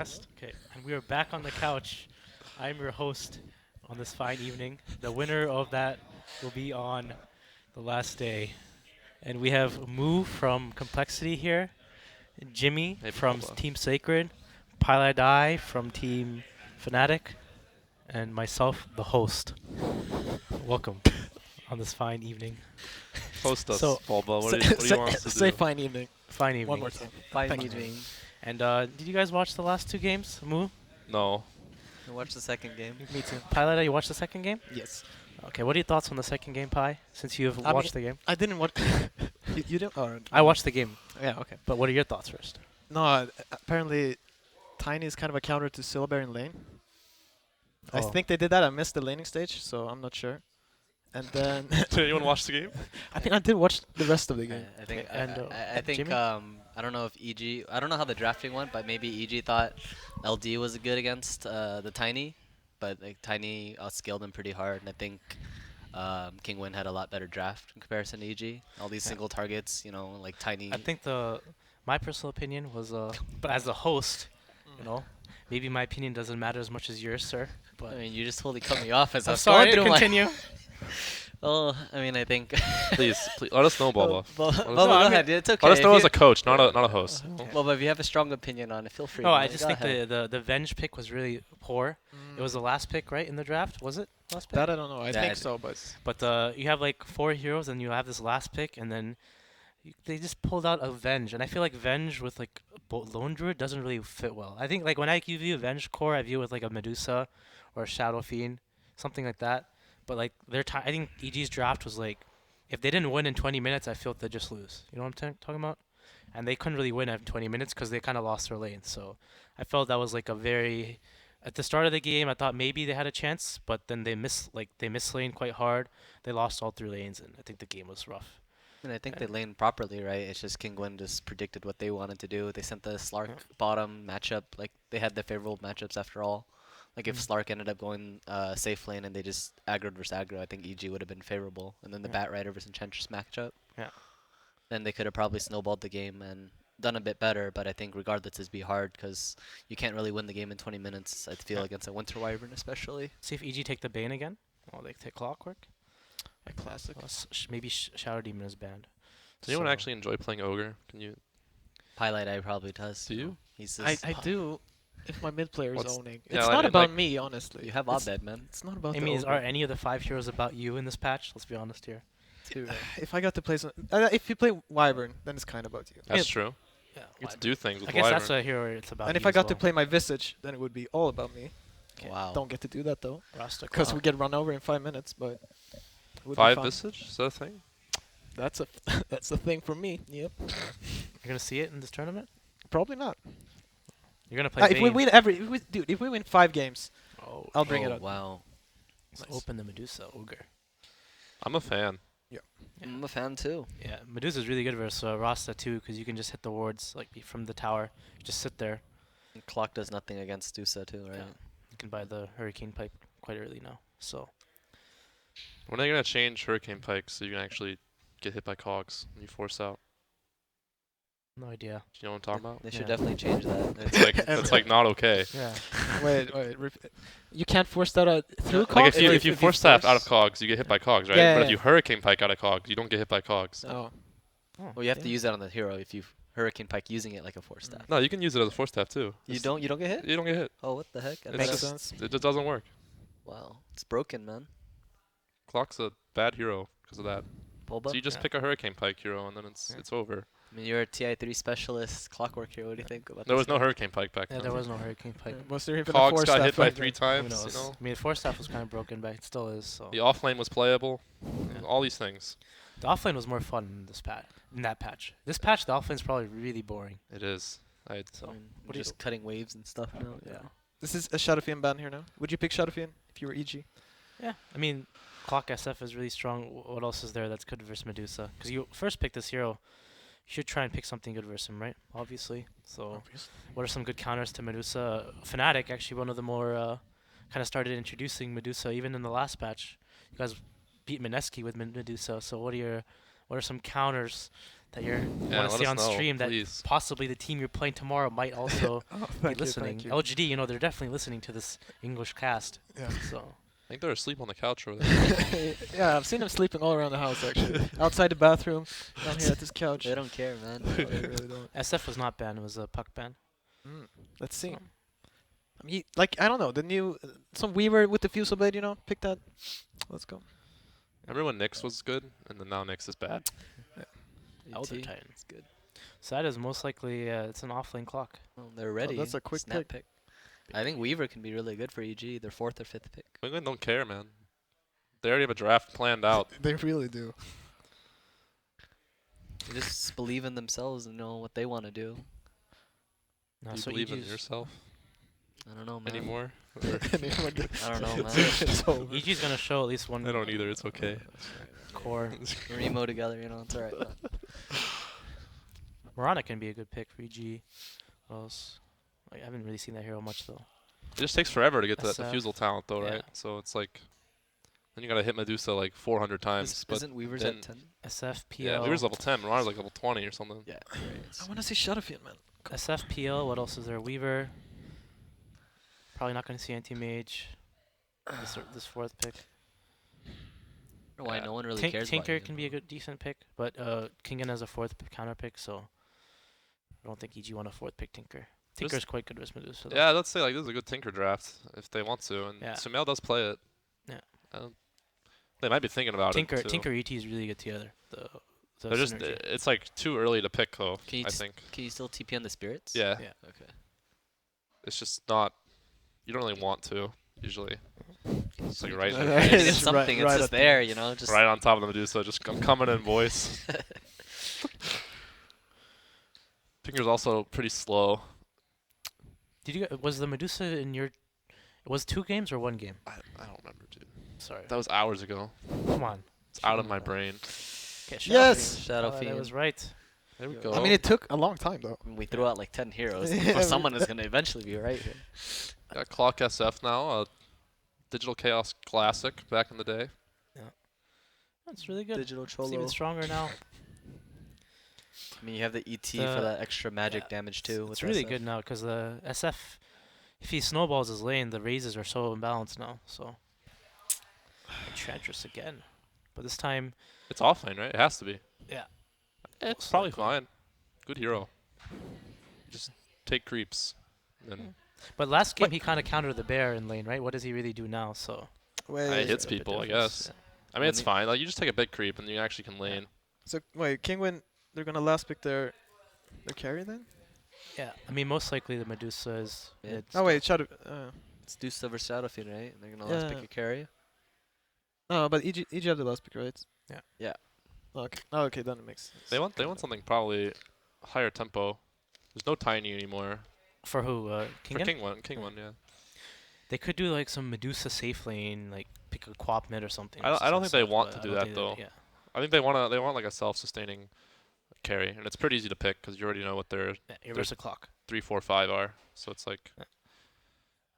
Okay, and we are back on the couch. I'm your host on this fine evening. The winner of that will be on the last day. And we have Moo from Complexity here, Jimmy Maybe from Boba. Team Sacred, Piladai from Team Fnatic, and myself, the host. Welcome on this fine evening. Host us, So, Boba. Say, What do say, you want us to say do? fine evening. fine One evening. more time. Fine Thank you. evening. And did you guys watch the last two games, Moo? No. I watched the second game. Me too. Piladai, you watched the second game? Yes. Okay, what are your thoughts on the second game, Pi? Since you have I watched mean- the game, I didn't watch. You didn't? Or, I watched the game. Yeah, okay. But what are your thoughts first? No, apparently Tiny is kind of a counter to Syllabary in lane. I Oh. think they did that. I missed the laning stage, so I'm not sure. And then Did anyone watch the game? I think I did watch the rest of the game. I think Okay, and, I think Jimmy? I don't know if EG I don't know how the drafting went, but maybe EG thought LD was good against the Tiny, but like Tiny outscaled him pretty hard, and I think Kinguin had a lot better draft in comparison to EG. All these Yeah. single targets, like Tiny. I think my personal opinion was but as a host, you know, maybe my opinion doesn't matter as much as yours, sir. But I mean, you just totally cut me off as I I'm was sorry. going through Continue. Well, I mean, I think. Please, let us know, Boba. Bubba, No, go I mean- ahead. It's okay. Let us If know you- as a coach, not a host. Well, if you have a strong opinion on it, feel free. No, I Go just think ahead. the Venge pick was really poor. It was the last pick, right, in the draft? Was it last pick? That I don't know. I Yeah, think I- so, but But you have like 4 heroes, and you have this last pick, and then they just pulled out a Venge, and I feel like Venge with like Lone Druid doesn't really fit well. I think like when I view Venge core, I view it with like a Medusa or a Shadow Fiend, something like that. But like I think EG's draft was like, if they didn't win in 20 minutes, I feel they'd just lose. You know what I'm talking about? And they couldn't really win in 20 minutes because they kind of lost their lane. So I felt that was like a very at the start of the game, I thought maybe they had a chance, but then they missed lane quite hard. They lost all 3 lanes, and I think the game was rough. And I think they laned properly, right? It's just Kinguin just predicted what they wanted to do. They sent the Slark Yeah. bottom matchup. Like, they had the favorable matchups after all. Like, if Mhm. Slark ended up going safe lane and they just aggroed versus aggro, I think EG would have been favorable. And then the Yeah. Bat Rider versus Enchantress matchup. Yeah. Then they could have probably snowballed the game and done a bit better. But I think regardless, it'd be hard because you can't really win the game in 20 minutes, I feel, Yeah. against a Winter Wyvern especially. See if EG take the Bane again. Oh, they take Clockwork. a classic. Maybe Shadow Demon is banned. Does anyone So- actually enjoy playing Ogre? Can you? Highlight I probably does. Do you? He's I just, do. If my mid player is What's- owning, yeah, it's like- not about like- me, honestly. you have It's- Abed, man. It's not about. I the mean, ogre. are any of the 5 heroes about you in this patch? Let's be honest here. If I got to play some, if you play Wyvern, then it's kind of about you. That's true. Yeah. You get to do things I with guess that's Wyvern. a hero it's about. And if you I as got to well. play my Visage, then it would be all about me. Okay. Wow. Don't get to do that though, Rasta because Claw. we get run over in 5 minutes. But it would be 5 fun. Visage? Is that a thing? That's a that's the thing for me. Yep. You're gonna see it in this tournament. Probably not. You're gonna play. If we Bane. win if we win 5 games, Oh, I'll bring it Oh, up. Wow. let's Nice. open the Medusa Ogre. I'm a fan. Yeah. I'm a fan too. Yeah, Medusa's really good versus Rasta too, because you can just hit the wards like from the tower. Just sit there. And Clock does nothing against Dusa too, right? Yeah. You can buy the Hurricane Pipe quite early now. So When are they gonna change Hurricane Pike so you can actually get hit by cogs and you force out? no idea. Do you know what I'm talking about? They should Yeah. definitely change that. It's like that's like not okay. Yeah. wait. You can't force that out through Like cogs? if you force staff out of cogs, you get hit by cogs, right? Yeah, But yeah. if you Hurricane Pike out of cogs, you don't get hit by cogs. Oh. Well, you have to Yeah. use that on the hero if you Hurricane Pike using it like a force staff. No, you can use it as a force staff too. You It's- don't get hit? You don't get hit. Oh, what the heck? I It's Makes thought- just- sense. It just doesn't work. Wow, it's broken, man. Clock's a bad hero because of that. Bulba. So you just Yeah. pick a Hurricane Pike hero and then it's Yeah. it's over. I mean, you're a TI3 specialist, Clockwork hero. What do you think about There this was no guy? Hurricane Pike back Yeah, then. there was no Hurricane Pipe. Was there even a Cogs force got staff hit by back 3 then? Who times. knows? You know, I mean, the force staff was kind of broken, but it still is. So the off lane was playable. Yeah. All these things. the offlane was more fun in this patch. In that patch, this patch, the offlane's probably really boring. It is. I So I mean, what do you- just cutting waves and stuff now. yeah. This is a Shadow Fiend ban here now. Would you pick Shadow Fiend if you were EG? Yeah, I mean, Clock SF is really strong. What else is there that's good versus Medusa? Because you first pick this hero, you should try and pick something good versus him, right? Obviously. So, what are some good counters to Medusa? Fnatic, actually, one of the more kind of started introducing Medusa even in the last patch. You guys beat Mineski with Medusa. So, what are some counters that you're Yeah, want to let see us on know, stream that please. possibly the team you're playing tomorrow might also Oh, be thank you, listening. thank you. LGD, you know, they're definitely listening to this English cast. Yeah. So I think they're asleep on the couch over there. Yeah, I've seen them sleeping all around the house actually. Outside the bathroom, down here at this couch. They don't care, man. No, they really don't. SF was not banned; it was a puck ban. Let's see. So, I mean, like I don't know, the new some Weaver with the Fusel blade, you know, pick that. Let's go. Remember when Nyx was good, and then now Nyx is bad? Elder ET, Titan. it's good. So that is most likely it's an offlane clock. Well, they're ready. that's a quick Snap pick. I think Weaver can be really good for EG. Their 4th or 5th pick. Kinguin don't care, man. They already have a draft planned out. They really do. They just believe in themselves and know what they want to do. No, Do you so believe in EG's yourself I don't know, man. anymore? I don't know, man. It's over. EG's gonna show at least one I don't either. It's okay. core. We're emo together, you know. It's alright. Morana can be a good pick for EG. What else? Like, I haven't really seen that hero much though. It just takes forever to get to that SF. defusal talent, though, Yeah. right? So it's like, then you gotta hit Medusa like 400 times. But Isn't Weaver's then- at 10? SF, PL. yeah, Weaver's level 10. Morana's like level 20 or something. Yeah. I want to see Shadowfield, man. SF, PL. What else is there? Weaver. Probably not gonna see anti-mage. This 4th pick. I don't know why Yeah. no one really cares Tinker about can be a good, decent pick, but Kinguin has a 4th counter pick, so I don't think EG want a 4th pick Tinker. Tinker's quite good with Medusa. Though. Yeah, let's say like this is a good Tinker draft if they want to, and Yeah. Sumail does play it. Yeah. They might be thinking about Tinker, it too. Tinker ET is really good together. The They're just synergy. it's like too early to pick though. Can you I s- think. Can you still TP on the spirits? Yeah, Yeah. Okay. it's just not. You don't really want to usually. It's like right, Right. It's It's something. right It's at just the- there, you know. Just right on top of the Medusa. Just I'm coming in, boys. Tinker's also pretty slow. Did you? Was the Medusa in your? Was 2 games or 1 game? I don't remember, dude. Sorry. That was hours ago. Come on. It's out of my brain. Okay, Yes! Shadow That Fiend. was right. There we I go. I mean, it took a long time though. We threw out like 10 heroes. Yeah, Before we- someone is gonna eventually be right here. Got Clock SF now. Digital Chaos Classic back in the day. That's really good. Digital It's Cholo. even stronger now. I mean, you have the ET The- for that extra magic yeah, damage too. It's with really SF. good now because the SF, if he snowballs his lane, the raises are so imbalanced now. So Enchantress again, but this time, It's offlane, right? It has to be. yeah. It's Most probably likely. fine. Good hero. Just take creeps. Then But last game he kind of countered the bear in lane, right? What does he really do now? So Wait, it hits a bit people, I difference, guess. yeah. I mean, it's fine. Like you just take a big creep and you actually can lane. so wait, Kinguin, they're gonna last pick their carry then? Yeah, I mean most likely the Medusa is. Yeah. mid Oh wait, Shadow. It's Deuce over Shadow Fiend, right? They're gonna last pick Yeah. a carry. No, but EG have the last pick, right? Yeah. Yeah. Okay. Oh, okay, then it makes sense. They want something probably higher tempo. There's no tiny anymore. For who? For Kinguin? King one, yeah. They could do like some Medusa safe lane, like pick a quap mid or something. I don't think they want but to I do don't that think though. Yeah. I think they want like a self-sustaining carry, and it's pretty easy to pick because you already know what their Yeah, reverse the clock. 3, 4, 5 are. So it's like, Yeah.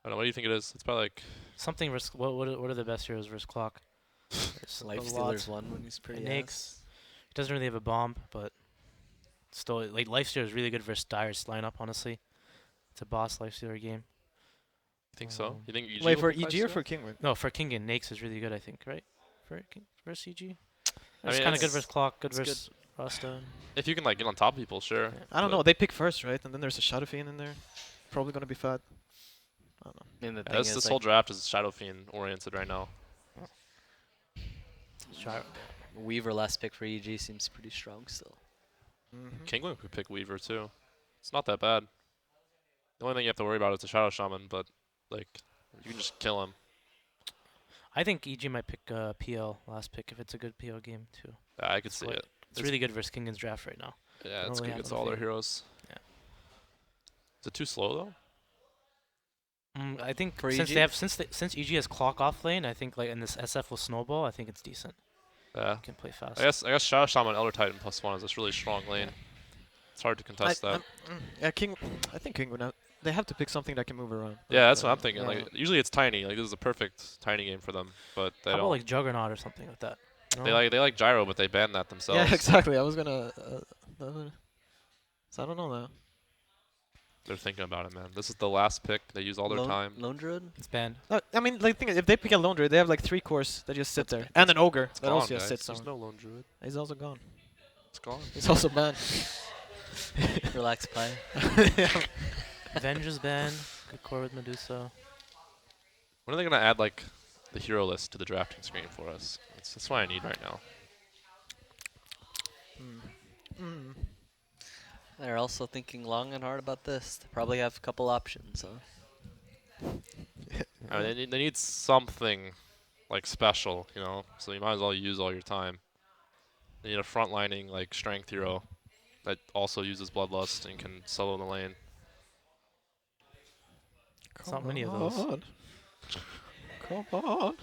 I don't know. What do you think it is? It's probably like Something risk. What are the best heroes versus clock? There's Life a Stealer's lot. one when he's pretty. And Nyx. He doesn't really have a bomb, but still, like Lifestealer is really good versus Dire's lineup. Honestly, it's a boss Lifestealer game. you think so? Um, You think EG Wait, will for pick EG or Lifesteal? for Kinguin? No, for Kinguin, Nyx is really good. I think, right? For versus EG. I It's mean, kind of good it's- versus clock, good it's versus Rasta. If you can like get on top of people, sure. Yeah. I don't But- know. They pick first, right? And then there's a Shadow Fiend in there. Probably gonna be fat. I don't know. And the Yeah, thing this is, whole like, draft is Shadow Fiend oriented right now. Try- Weaver last pick for EG seems pretty strong still. Kinguin could pick Weaver too. It's not that bad. The only thing you have to worry about is the Shadow Shaman, but like you can just kill him. I think EG might pick PL last pick if it's a good PL game too. Yeah, I could see quite- it. It's really good versus Kinguin's draft right now. Yeah, don't it's really good have against them all their favored. heroes. Yeah. Is it too slow though? I think For since EG? they have since EG has clock off lane, I think like in this SF will snowball. I think it's decent. Yeah. Can play fast. I guess Shadow Shaman Elder Titan +1 is this really strong lane. It's hard to contest that. Yeah, I think Kinguin. They have to pick something that can move around. Yeah, that's what I'm thinking. yeah. Like usually it's tiny. Like this is a perfect tiny game for them, but they How about don't. like Juggernaut or something like that? They like gyro, but they ban that themselves. Yeah, exactly. I was gonna So I don't know now. They're thinking about it, man. This is the last pick. They use all their time. Lone Druid? It's banned. No, I mean, like, think if they pick a Lone Druid, they have like 3 cores that just sit there, and an ogre It's that gone, also just guys. sits There's on. no lone druid. He's also gone. It's gone. He's also banned. Relax, Pi. Yeah. Venge is banned. Good core with Medusa. When are they gonna add like the hero list to the drafting screen for us? That's what I need right now. Mm. They're also thinking long and hard about this. They probably have a couple options, huh? I mean, they need something like special, you know. So you might as well use all your time. They need a frontlining like strength hero that also uses bloodlust and can solo the lane. There's not many of those. Come on.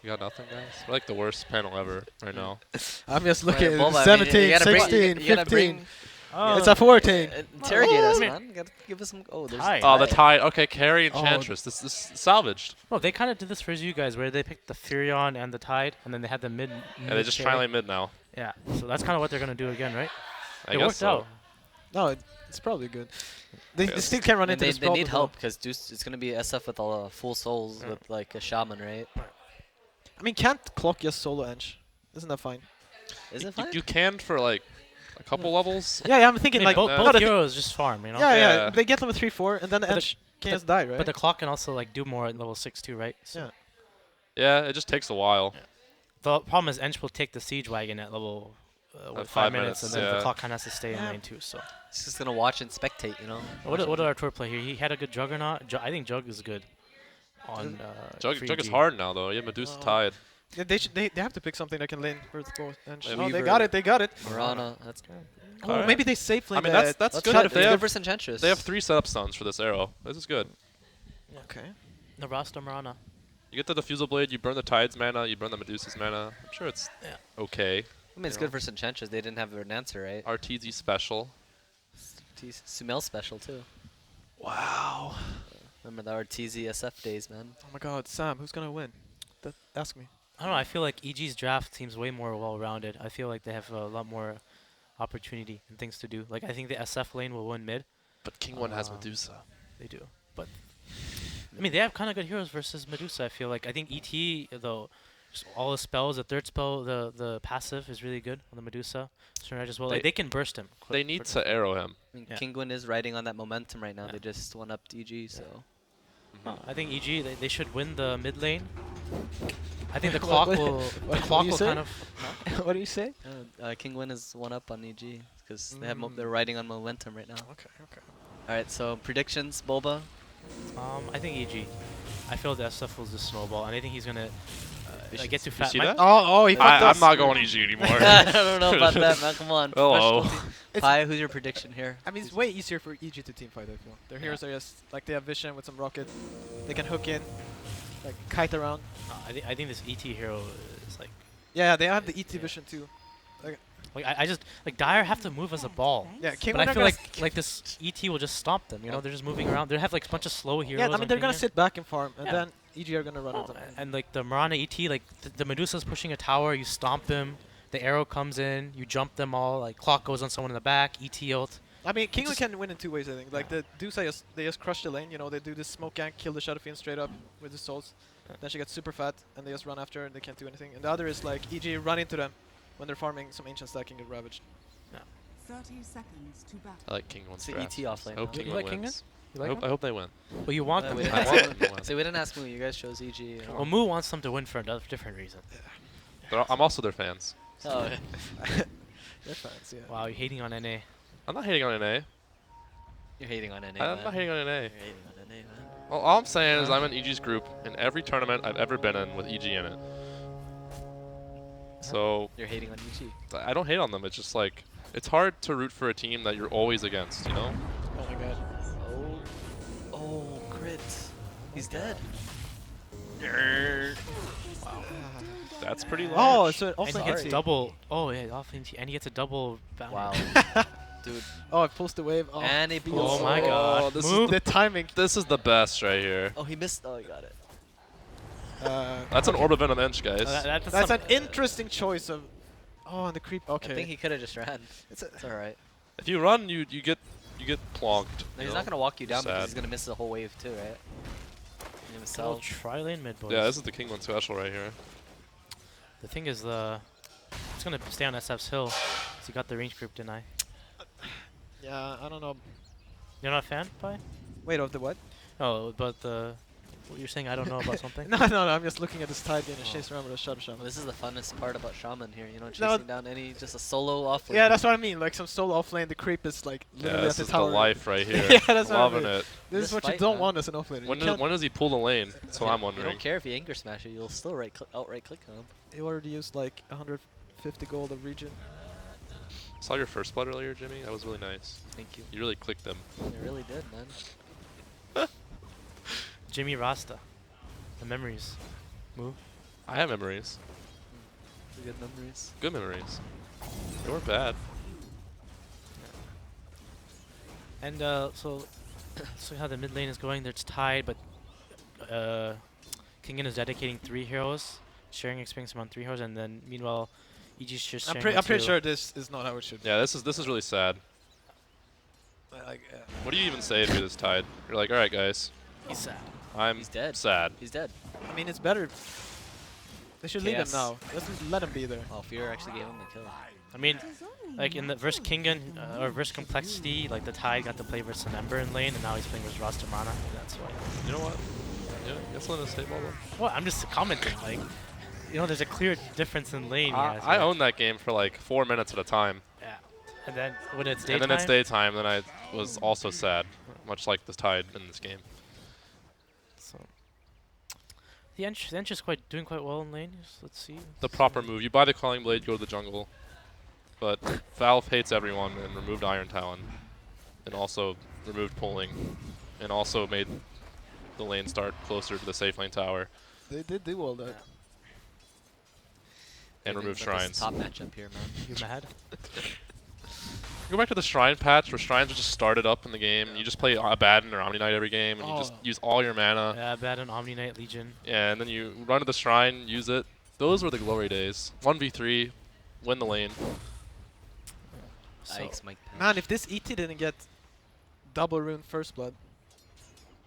You got nothing, guys? We're like the worst panel ever right now. I'm just looking Boba, at I mean, 17, you gotta bring- 16, you gotta 15. bring- Oh, It's a 14. Interrogate us, Oh. man. Gotta give us some. Oh, there's. Tide. Oh, the Tide. tide. Okay, carry Enchantress. This is salvaged. No, they kind of did this for you guys, where they picked the Furion and the Tide, and then they had the mid. And they just finally mid now. Yeah, so that's kind of what they're gonna do again, right? I It guess worked so. out. No, it's probably good. They Yeah. still can't run And into they, this they problem. need help because it's gonna be SF with all full souls Yeah. with like a shaman, right? I mean, can't Clock just solo Eng? Isn't that fine? Is it You, fine? you can for like a couple levels. Yeah, I'm thinking I mean, like both, no, both the heroes just farm, you know. yeah, Yeah. they get level 3, 4, and then the But Eng can just die, right? But the clock can also like do more at level 6 too, right? So Yeah. Yeah, it just takes a while. the problem is Ench will take the siege wagon at level At 5 minutes, and then yeah. the clock kind of has to stay in Yeah. lane too. So It's just gonna watch and spectate, you know. what did our tour play here? He had a good Juggernaut. I think Jug is good. On Jug is 3G. hard now though. Yeah, Medusa Oh. Tide. Yeah, they have to pick something that can lane for both Eng. Yeah, Oh, they Weaver. got it, they got it. Marana, that's good. Oh, Alright. maybe they safe lane I mean, that. that's Let's good cut if it. they Good have versus Enchantress. they have 3 setup stuns for this arrow. This is good. Okay. The Rasta Marana. You get the Diffusal Blade, you burn the Tide's mana, you burn the Medusa's mana. I'm sure it's Yeah. okay. I mean, it's you good know. versus Enchantress. They didn't have an answer, right? RTZ special. Sumel special too. Wow. Remember the RTZ SF days, man. Oh my God, Sam, who's gonna win? Ask me. I don't know. I feel like EG's draft seems way more well-rounded. I feel like they have a lot more opportunity and things to do. Like I think the SF lane will win mid. But Kinguin has Um, Medusa. They do, but I mean they have kind of good heroes versus Medusa. I feel like I think ET though, just all the spells, the third spell, the passive is really good on the Medusa. Synergize as well. Like they can burst him. They need to arrow him. I mean, Yeah. Kinguin is riding on that momentum right now. Yeah. They just won up DG, so. I think EG they should win the mid lane. I think the What- clock what- will what the clock you will say? kind of. What do you say? Kinguin is one up on EG because they're riding on momentum right now. Okay. All right, so predictions, Boba. I think EG. I feel that stuff will just snowball, and I think he's gonna get too You fast. see that? Oh, he fucked I'm us. not going EG anymore. I don't know about that, man. Come on. Hello. Professional team. It's- Pi, who's your prediction here? I mean, it's way easier for EG to team fight, I feel. Their heroes are just, like, they have vision with some rocket. They can hook in, like, kite around. I think this ET hero is like Yeah, they have the ET vision too. I just like Dire have to move as a ball. Yeah, King But I feel like this ET will just stomp them. You know, they're just moving around. They have like a bunch of slow heroes. Yeah, I mean, on they're gonna Kinguin. sit back and farm, and Yeah. then EG are gonna run into them. And like the Marana ET, like the Medusa's pushing a tower, you stomp them. The arrow comes in, you jump them all. Like clock goes on someone in the back. ET ult. I mean, Kinguin just- can win in 2 ways, I think. Like, the Dusa, they just crush the lane, you know, they do this smoke gank, kill the Shadow Fiend straight up with the souls. Then she gets super fat, and they just run after her, and they can't do anything. And the other is, like, EG run into them when they're farming some ancient stack and get ravaged. 30 seconds to battle. I like Kinguin's It's the draft. ET offlane. I hope huh? You Kinguin like Kinguin? wins. You I like hope, I hope they win. Well, you want them. we to didn't I win. want them to win. So we didn't ask who. You guys chose EG. You know. Well, Moo wants them to win for a different reason. I'm also their fans. Oh, They're fans, yeah. Wow, you're hating on NA. I'm not hating on NA. you're hating on NA. I'm man. not hating on NA. You're hating on NA, man. Well, all I'm saying is I'm in EG's group in every tournament I've ever been in with EG in it. So You're hating on EG. I don't hate on them. It's just like it's hard to root for a team that you're always against. You know? Oh my god. Oh, crit. He's dead. That's pretty Oh, large. so it also And he gets hits double. Oh yeah, offense, and he gets a double. bounty. Wow. Dude. Oh, it pulls the wave. Oh, And he beats. Oh my Oh, god. this is Moo. The timing. This is the best right here. Oh, he missed. Oh, he got it. That's an orb event on Ench, guys. That's an interesting choice of. Oh, and the creep. Okay. I think he could have just ran. It's a, It's alright. If you run, you get plonked. No, you he's know? not gonna walk you down because Sad. he's gonna miss the whole wave too, right? So Himself. tri-lane mid, boys. Yeah, this is the Kinguin special right here. The thing is, it's gonna stay on SF's hill. So he got the range group deny. yeah, I don't know. You're not a fan, Pi? Wait, of the what? Oh, but what you're saying, I don't know about something. No, I'm just looking at this tide getting chased around with a Shadow Shaman. Well, this is the funnest part about Shaman here, you know, No, chasing down just a solo off lane. Yeah, that's what I mean. Like some solo off lane, the creep is like Yeah, literally this at is the the tower. life right here. Yeah, that's what I Loving mean. it. This is This what you fight, don't man. want as an offlaner. When does he pull the lane? That's what I'm You wondering. don't care if you anchor smash it, you'll still outright click on him. You already used like 150 gold of regen. Saw your first blood earlier, Jimmy. That was really nice. Thank you. You really clicked them. You really did, man. Jimmy Rasta. The memories. Move. I have memories. Good memories. Good memories. They weren't bad. And so how the mid lane is going, it's tied, but Kinguin is dedicating 3 heroes, sharing experience among 3 heroes, and then meanwhile, EG's just I'm sharing pretty two. sure this is not how it should be. Yeah, this is really sad. Like, What do you even say if you're this tied? You're like, all right, guys, He's sad. I'm He's dead. sad. He's dead. I mean, it's better. They should leave him Chaos. now. Let's let him be there. Oh, Fear actually gave him the kill. I mean, like in the versus Kinguin or versus Complexity, like the Tide got to play versus an Ember in lane, and now he's playing versus Rastamana. That's why. You know what? Yeah, guess let us stay bubble. Well, I'm just commenting. Like, you know, there's a clear difference in lane. I own that game for like 4 minutes at a time. Yeah. And then when it's daytime. And then it's daytime, then I was also sad, much like the Tide in this game. So the Ench is doing quite well in lane. So let's see. The proper move. You buy the Calling Blade, go to the jungle. But Valve hates everyone and removed Iron Talon. And also removed pulling. And also made the lane start closer to the safe lane tower. They did do all that. And removed It's like shrines. this top matchup here, man. You mad? Go back to the Shrine patch where Shrines are just started up in the game. You just play Abaddon or Omni Knight every game and you just use all your mana. Yeah, bad on Omni Knight Legion. Yeah, and then you run to the Shrine, use it. Those were the glory days. 1v3, win the lane. So, Yikes, Mike. Man, if this ET didn't get double rune first blood,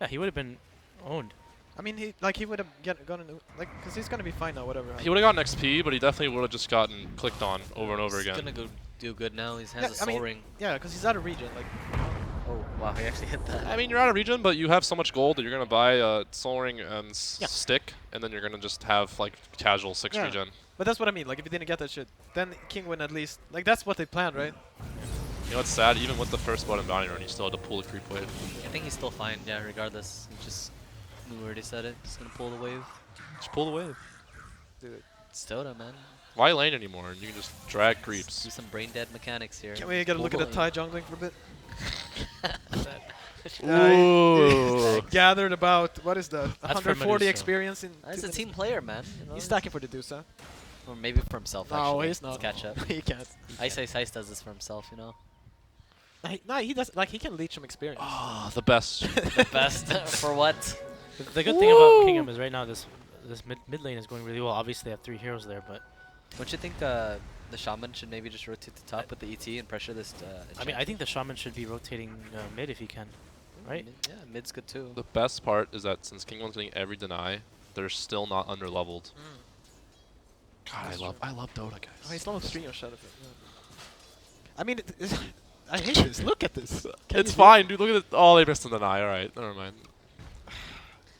yeah, he would have been owned. I mean, he would have gotten because he's gonna be fine now. Whatever. He would have gotten XP, but he definitely would have just gotten clicked on over and over He's again. gonna go do good now. He has Yeah, a I soul mean- ring. Yeah, because he's out of region. Like, Oh, wow, he actually hit that. I mean, you're out of region, but you have so much gold that you're gonna buy a Soul Ring and Yeah. stick, and then you're gonna just have like casual 6 Yeah. regen. but that's what I mean. Like, if he didn't get that shit, then Kinguin at least. Like, that's what they planned, right? You know what's sad? Even with the first blood and bounty run, you still had to pull the creep wave. I think he's still fine, yeah, regardless. He just, we already said it. He's gonna pull the wave. Just pull the wave. Dude. It's DOTA, man. Why lane anymore? You can just drag creeps. Do some brain dead mechanics here. Can we get a look at the Thai jungling for a bit? Ooh. Gathered about what is that? That's for 140 Medusa. experience in. That's 2 a minutes? team player, man. You know? He's stacking for the Dusa. Or maybe for himself, No, actually. he's not. Let's catch up. he can't. Ice does this for himself, you know? No, he does. Like, he can leech some experience. Ah, the best. The best. For what? The good thing about Kingdom is right now this mid lane is going really well. Obviously, they have 3 heroes there, but Don't you think the Shaman should maybe just rotate to top with the ET and pressure this I mean, I think the Shaman should be rotating mid if he can, right? Yeah, mid's good too. The best part is that since Kinguin's getting every deny, they're still not under leveled. God, That's I love Dota, guys. Oh, he's level 3 or Shadowfield. Yeah. I mean, I hate this. Look at this. Can It's you fine, dude. Look at it. Oh, they missed the deny. All right, never mind.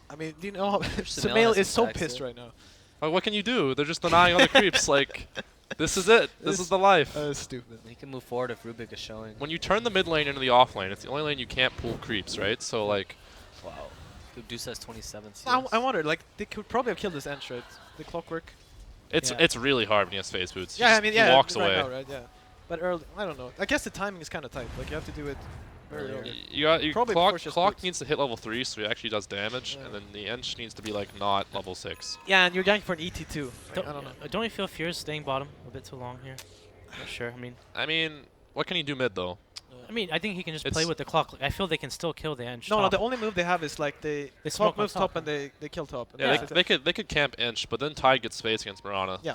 I mean, do you know how Sumail Sumail has is so some stacks, pissed yeah. right now. Like, what can you do? They're just denying all the creeps. Like, this is it. This is the life. Stupid. He can move forward if Rubik is showing. When you turn the mid lane into the off lane, it's the only lane you can't pull creeps, right? So like, Wow. Dude, Deuce has 27 CS. I wonder, like, they could probably have killed this Ench, right? The clockwork. it's Yeah. it's really hard when he has phase boots. He Yeah, I just- mean, he yeah, walks right away. now, right? Yeah. But early, I don't know. I guess the timing is kind of tight. Like, you have to do it very Earlier. early. You Probably before clock she has clock boots. needs to hit level 3, so he actually does damage, Yeah. and then the Ench needs to be like not level 6. Yeah, and you're ganking for an ET too. Like, Don't, I don't know. don't you feel Fear's staying bottom a bit too long here? Not sure. I mean, I mean, what can he do mid though? I mean, I think he can just play It's- with the clock. Like, I feel they can still kill the inch. No, top. the only move they have is like They clock smoke on moves top top, and they kill top. and Yeah, that's they, it. they could camp inch, but then Tide gets space against Mirana. Yeah.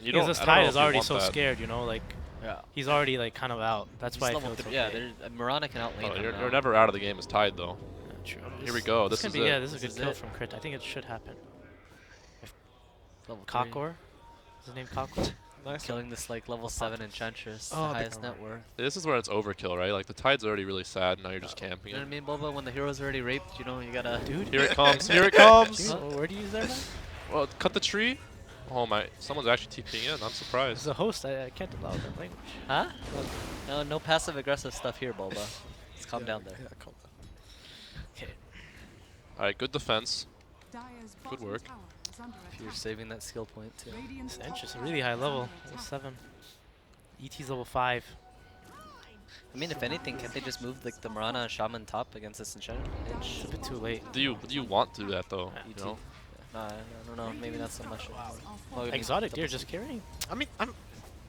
You because don't. this I don't Tide know is if you already want so that. scared, you know, like Yeah. he's already like kind of out. That's He's why I level feel it's three. Yeah, okay. Mirana can outlane Oh, him you're now. never out of the game as Tide though. Yeah, true. Here we go. This can is be, it. yeah, this is a This good is kill it. from Crit. I think it should happen. Level 3. Cockor? Is his name Cockor? Nice. Killing this like level 7 Enchantress, Oh, the the highest cover. net worth. This is where it's overkill, right? Like the Tide's already really sad. Now you're just You camping know it. what I mean, Boba? When the hero's already raped, you know, you gotta. Dude. Here it comes. Here it comes. Dude, where do you use that, man? Well, cut the tree. Oh my! Someone's actually TPing in. I'm As surprised. a host, I can't allow that language. Huh? No passive aggressive stuff here, Boba. Let's calm Yeah, down there. Yeah, calm down. Okay. All right, good defense. Dire's Good bottom work. tower is under If you're attack. saving that skill point too. Radiant's This top inch is tower really high is level. under Level attack. 7. ET's level 5. I mean, if anything, can't they just move like the Mirana and Shaman top against this Enchantress? It's a bit too late. Do you want to do that though? Yeah. You know? No, I don't know. Maybe not so much. Well, we need Exotic double deer just carrying. I mean,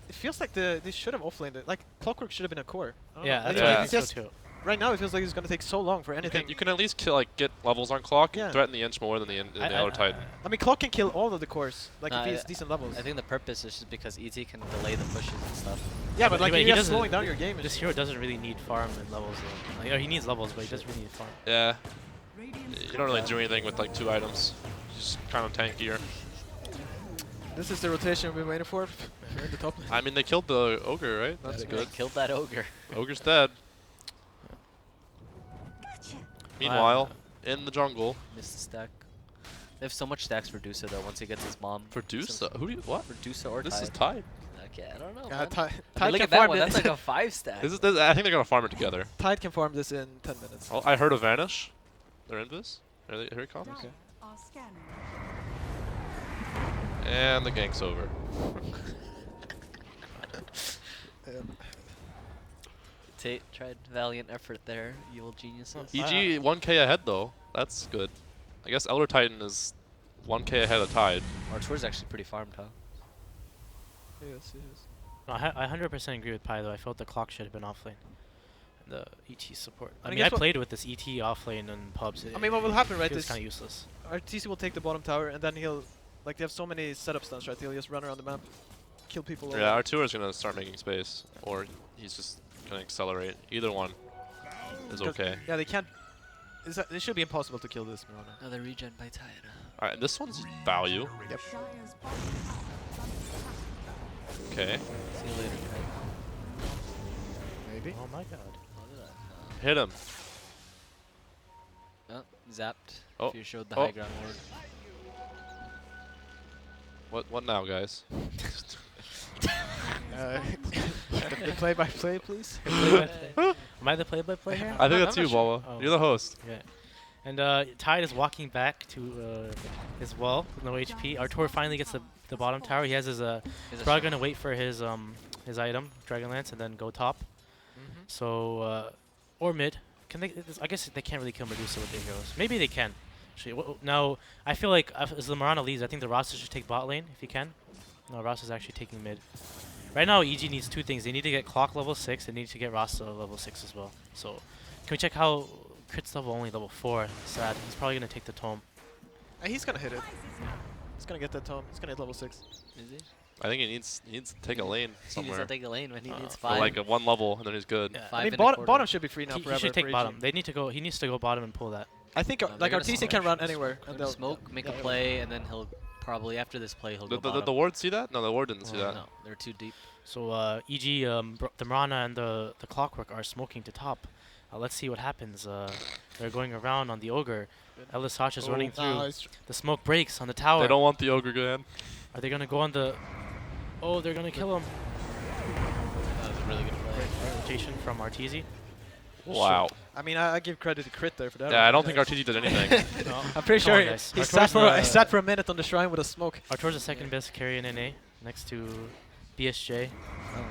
it feels like they should have offlaned it. Like Clockwork should have been a core. I don't Yeah, know. that's Like, what I Yeah. it's think just so too. right now it feels like it's gonna take so long for You anything. can at least get levels on clock Yeah. and threaten the inch more than the other Titan. I mean, Clock can kill all of the cores, like Nah, if he's I- decent levels. I think the purpose is just because ET can delay the pushes and stuff. Yeah, but like Anyway, you're doesn't- slowing down your game. This hero doesn't really need farm and levels though. Like, he needs levels, but he doesn't really need farm. Yeah. Radiant's You don't really do anything with like 2 items. Just kind of tankier. This is the rotation we've been waiting for. We're in the top. I mean, they killed the ogre, right? That's they good. Killed that ogre. Ogre's dead. Meanwhile, in the jungle, Missed the stack. They have so much stacks for Dusa though. Once he gets his mom. for Dusa. Who do you what? For Dusa or This Tide. is Tide. Okay, I don't know. Yeah, man. Tide I mean, look can at that farm one. this. That's like a 5 stack. This, I think they're gonna farm it together. Tide can farm this in 10 minutes. Oh, I heard a vanish. They're invis. Here it comes. Dire Okay. are scanning. And the gank's over. Tate tried valiant effort there, evil geniuses. EG 1k ahead though. That's good. I guess Elder Titan is 1k ahead of Tide. Artur's actually pretty farmed, huh? Yes, yes. No, I 100% agree with Pi though. I felt the clock should have been offlane. The ET support. I I mean, guess I what- played with this ET offlane in pubs. I mean, what will happen, right, It's is kind of useless. RTC will take the bottom tower, and then he'll, like, they have so many setup stunts, right? He'll just run around the map, kill people. Yeah, Artur is gonna start making space, or he's just gonna accelerate. Either one is 'Cause- okay. Yeah, they can't. It should be impossible to kill this Mirana. Another regen by Tide. All right, this one's value. Yep. Dire's bottom tower is under attack. Okay, See you later, Tide. Maybe. Oh my god. Look at that. hit him. Oh, zapped. Oh, If you showed the oh. high ground ward. What now, guys? The play-by-play, please. Play-by-play. Am I the play-by-play here? I think I'm that's not you, sure. Baba. Oh. You're the host. Okay. And Tide is walking back to his wall with no HP. Artur finally gets the bottom tower. He has his He's a probably sh- gonna wait for his item, Dragonlance, and then go top. So or mid. Can they? I guess they can't really kill Medusa with their heroes. Maybe they can. Actually, now I feel like as the Mirana leaves, I think the Rasta should take bot lane if he can. No, Rasta's actually taking mid. Right now, EG needs 2 things. They need to get Clock level 6. They need to get Rasta level 6 as well. So can we check how Crit's level only level 4? Sad. He's probably gonna take the tome. He's gonna hit it. He's gonna get that tome. He's gonna hit level 6. Is he? I think he needs to take a lane He needs somewhere. to take a lane when he needs For 5. like a 1 level, and then he's good. Yeah. 5 I mean, and a quarter. bottom should be free now He forever. should take for bottom. EG. They need to go. He needs to go bottom and pull that. I think they're like gonna RTC smoke. can run anywhere. Let And him they'll smoke, make a yeah, play, and then he'll probably after this play he'll go The bottom. ward see that? No, the ward didn't see Oh, that. No, they're too deep. So EG, the Mirana and the Clockwork are smoking to top. Let's see what happens. They're going around on the ogre. Elisach is running through. The smoke breaks on the tower. They don't want the ogre again. Are they gonna go on the? Oh, they're gonna kill him. That was a really good play. Rotation from Arteezy. Wow. I mean, I give credit to Crit there for that. Yeah, I don't think RTG did anything. No. I'm pretty Come sure on, guys. he Artur's sat for the- he sat for a minute on the shrine with a smoke. Artur's the second best carry in NA, next to BSJ. Oh.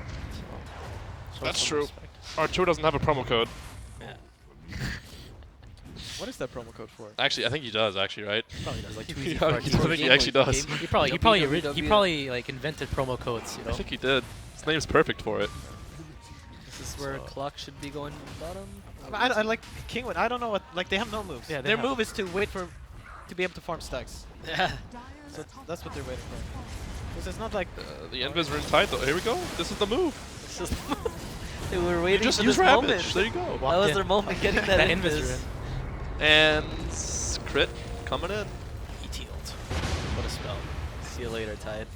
So That's some true. respect. Artur doesn't have a promo code. Yeah. What is that promo code for? Actually, I think he does. Actually, right? Probably does like Yeah, 2 I think he actually does. He probably like invented promo codes, you know. I think he did. His name's perfect for it. This is where So- clock should be going bottom. I like Kinguin. I don't know what. Like they have no moves. Yeah, they Their have- move is to wait for to be able to farm stacks. Yeah. So that's what they're waiting for. Because it's not like The invis are in tight though. Here we go. This is the move. It's just they were You waiting just for use this Ravage. moment. There you go. That Walked was in. their moment getting that, That invis. invis are in. And crit coming in. E-tilt. What a spell. See you later, Tide.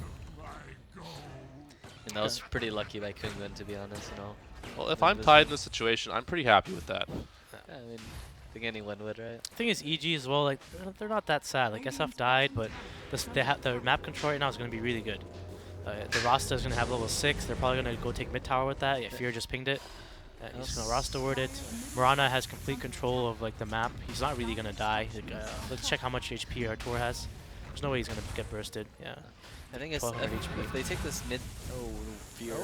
And that was pretty lucky by Kinguin, to be honest, you know. Well, if I'm tied in this situation, I'm pretty happy with that. I mean, I think anyone would, right? The thing is, EG as well. Like they're not that sad. Like SF died, but the map control right now is going to be really good. The Rasta is going to have level 6. They're probably going to go take mid tower with that. Yeah, Fear just pinged it. He's going to Rasta word it. Murana has complete control of like the map. He's not really going to die. Like, let's check how much HP Artur has. There's no way he's going to get bursted. Yeah. I think it's 1200 if, HP. if they take this mid. Oh, Fear.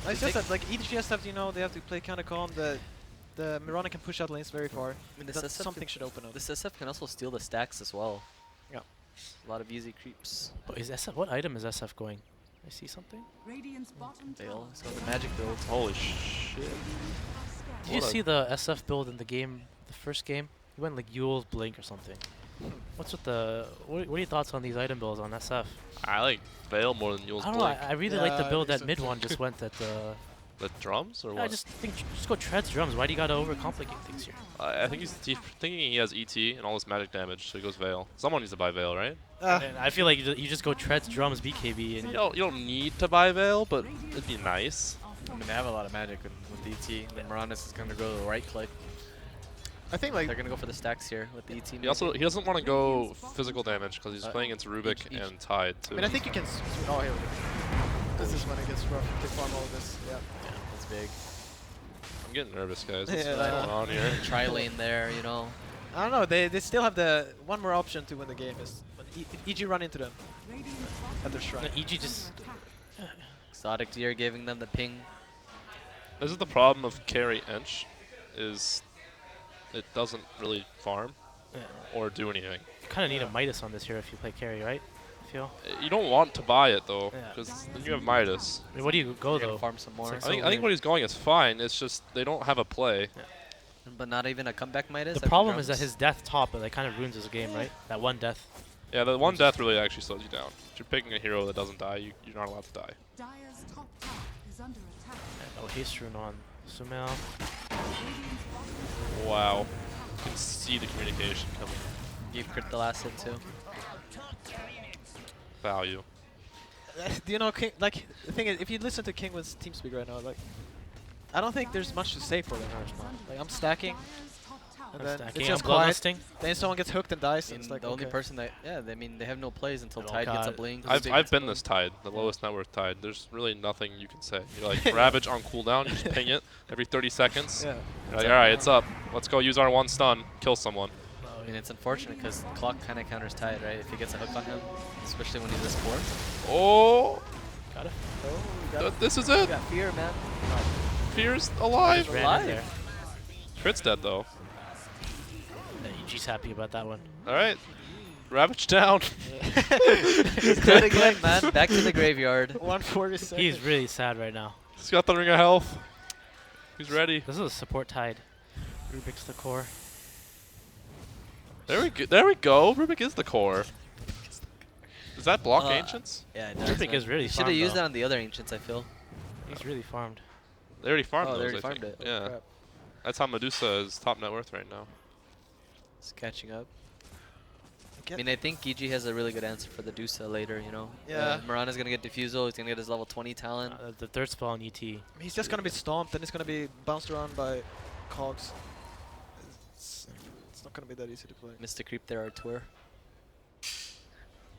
it's just that like each GS have they have to play kind of calm. The Mirana can push out lanes very far. I mean, this That SF something should open up. This SF can also steal the stacks as well. Yeah. A lot of easy creeps. Oh, is SF? What item is SF going? I see something. Radiant's bottom Veil. tower He's got the magic build. Holy shit. Did you What a- see the SF build in the game, the first game? He went like Yule's Blink or something. What's with the? What are your thoughts on these item builds on SF? I like Veil more than Yule's I don't know. Blink. I really like the Yeah, build I that think mid so one too. just went that. The drums or I what? just think just go treads drums. Why do you gotta overcomplicate things here? I think he's thinking he has ET and all this magic damage, so he goes Veil. Someone needs to buy Veil, right? And I feel like you just go treads drums BKB You and don't need to buy Veil, but it'd be nice. I mean, they have a lot of magic with DT. The Maranis is going to go to the right click. I think like They're going to go for the stacks here with the ET. He doesn't want to go physical damage because he's Uh, playing against Rubik each- and Tide too. I mean I think you can. Oh here we go. This is when it gets rough. They farm all of this. Yeah. That's big. I'm getting nervous, guys. What's Yeah, going on here? Tri-lane there, you know. I don't know. They still have the one more option to win the game is when EG run into them at their shrine. EG just Exotic Deer giving them the ping. This is the problem of carry Ench, is it doesn't really farm or do anything. you kind of need a Midas on this here if you play carry, right? I feel. You don't want to buy it though, Yeah. because then you have Midas. I mean, what do you go They're going though? to farm some more. like I so think weird. what he's going is fine. It's just they don't have a play. But not even a comeback Midas. The after problem is drums? that his death top, it like kind of ruins his game, right? That one death. Yeah, the one death really actually slows you down. If you're picking a hero that doesn't die, you're not allowed to die. Dire's top tower is under attack. Oh, haste rune on Sumail. Radiant's bottom Wow. You can see the communication coming. You crit the last hit too. Value. Do you know King? Like the thing is, if you listen to Kinguin's TeamSpeak right now, like I don't think there's much to say for them. Like I'm stacking, Dire's top tower and then Stacking, it's just I'm quiet. bloodlusting. Then someone gets hooked and dies. I And mean, it's like the only okay. person that, I mean, they have no plays until Oh Tide gets a God. blink. I've been this Tide, the lowest net worth Tide. There's really nothing you can say. You're like Ravage on cooldown, you just ping it every 30 seconds. Yeah. You're like, alright, it's up. Let's go use our one stun, kill someone. I mean, it's unfortunate because Clock kind of counters Tide, right? If he gets a hook on him, especially when he's this poor. Oh, Got it. Oh, this is it. got fear, man. Fear's alive. Ran in alive. there. Crit's dead though. Yeah, EG's happy about that one. Alright, Ravage down. He's dead again, man. Back to the graveyard. 147. He's really sad right now. He's got the ring of health. He's ready. This is a support Tide. Rubik's the core. There we go. There we go. Rubik is the core. Does that block Uh, Ancients? Yeah, it does. Rubik man. is really Should have farmed, used though. that on the other Ancients, I feel. He's really farmed. They already farmed Oh, they those, already I farmed think. it. Yeah. Crap. That's how Medusa is top net worth right now. It's catching up. I Get- mean, I think EG has a really good answer for the Dusa later, you know? Yeah. Mirana's going to get Diffusal. He's going to get his level 20 talent. The third spell on ET. He's just gonna be stomped, and he's gonna be bounced around by cogs. It's not gonna be that easy to play. Missed a creep there, Artur.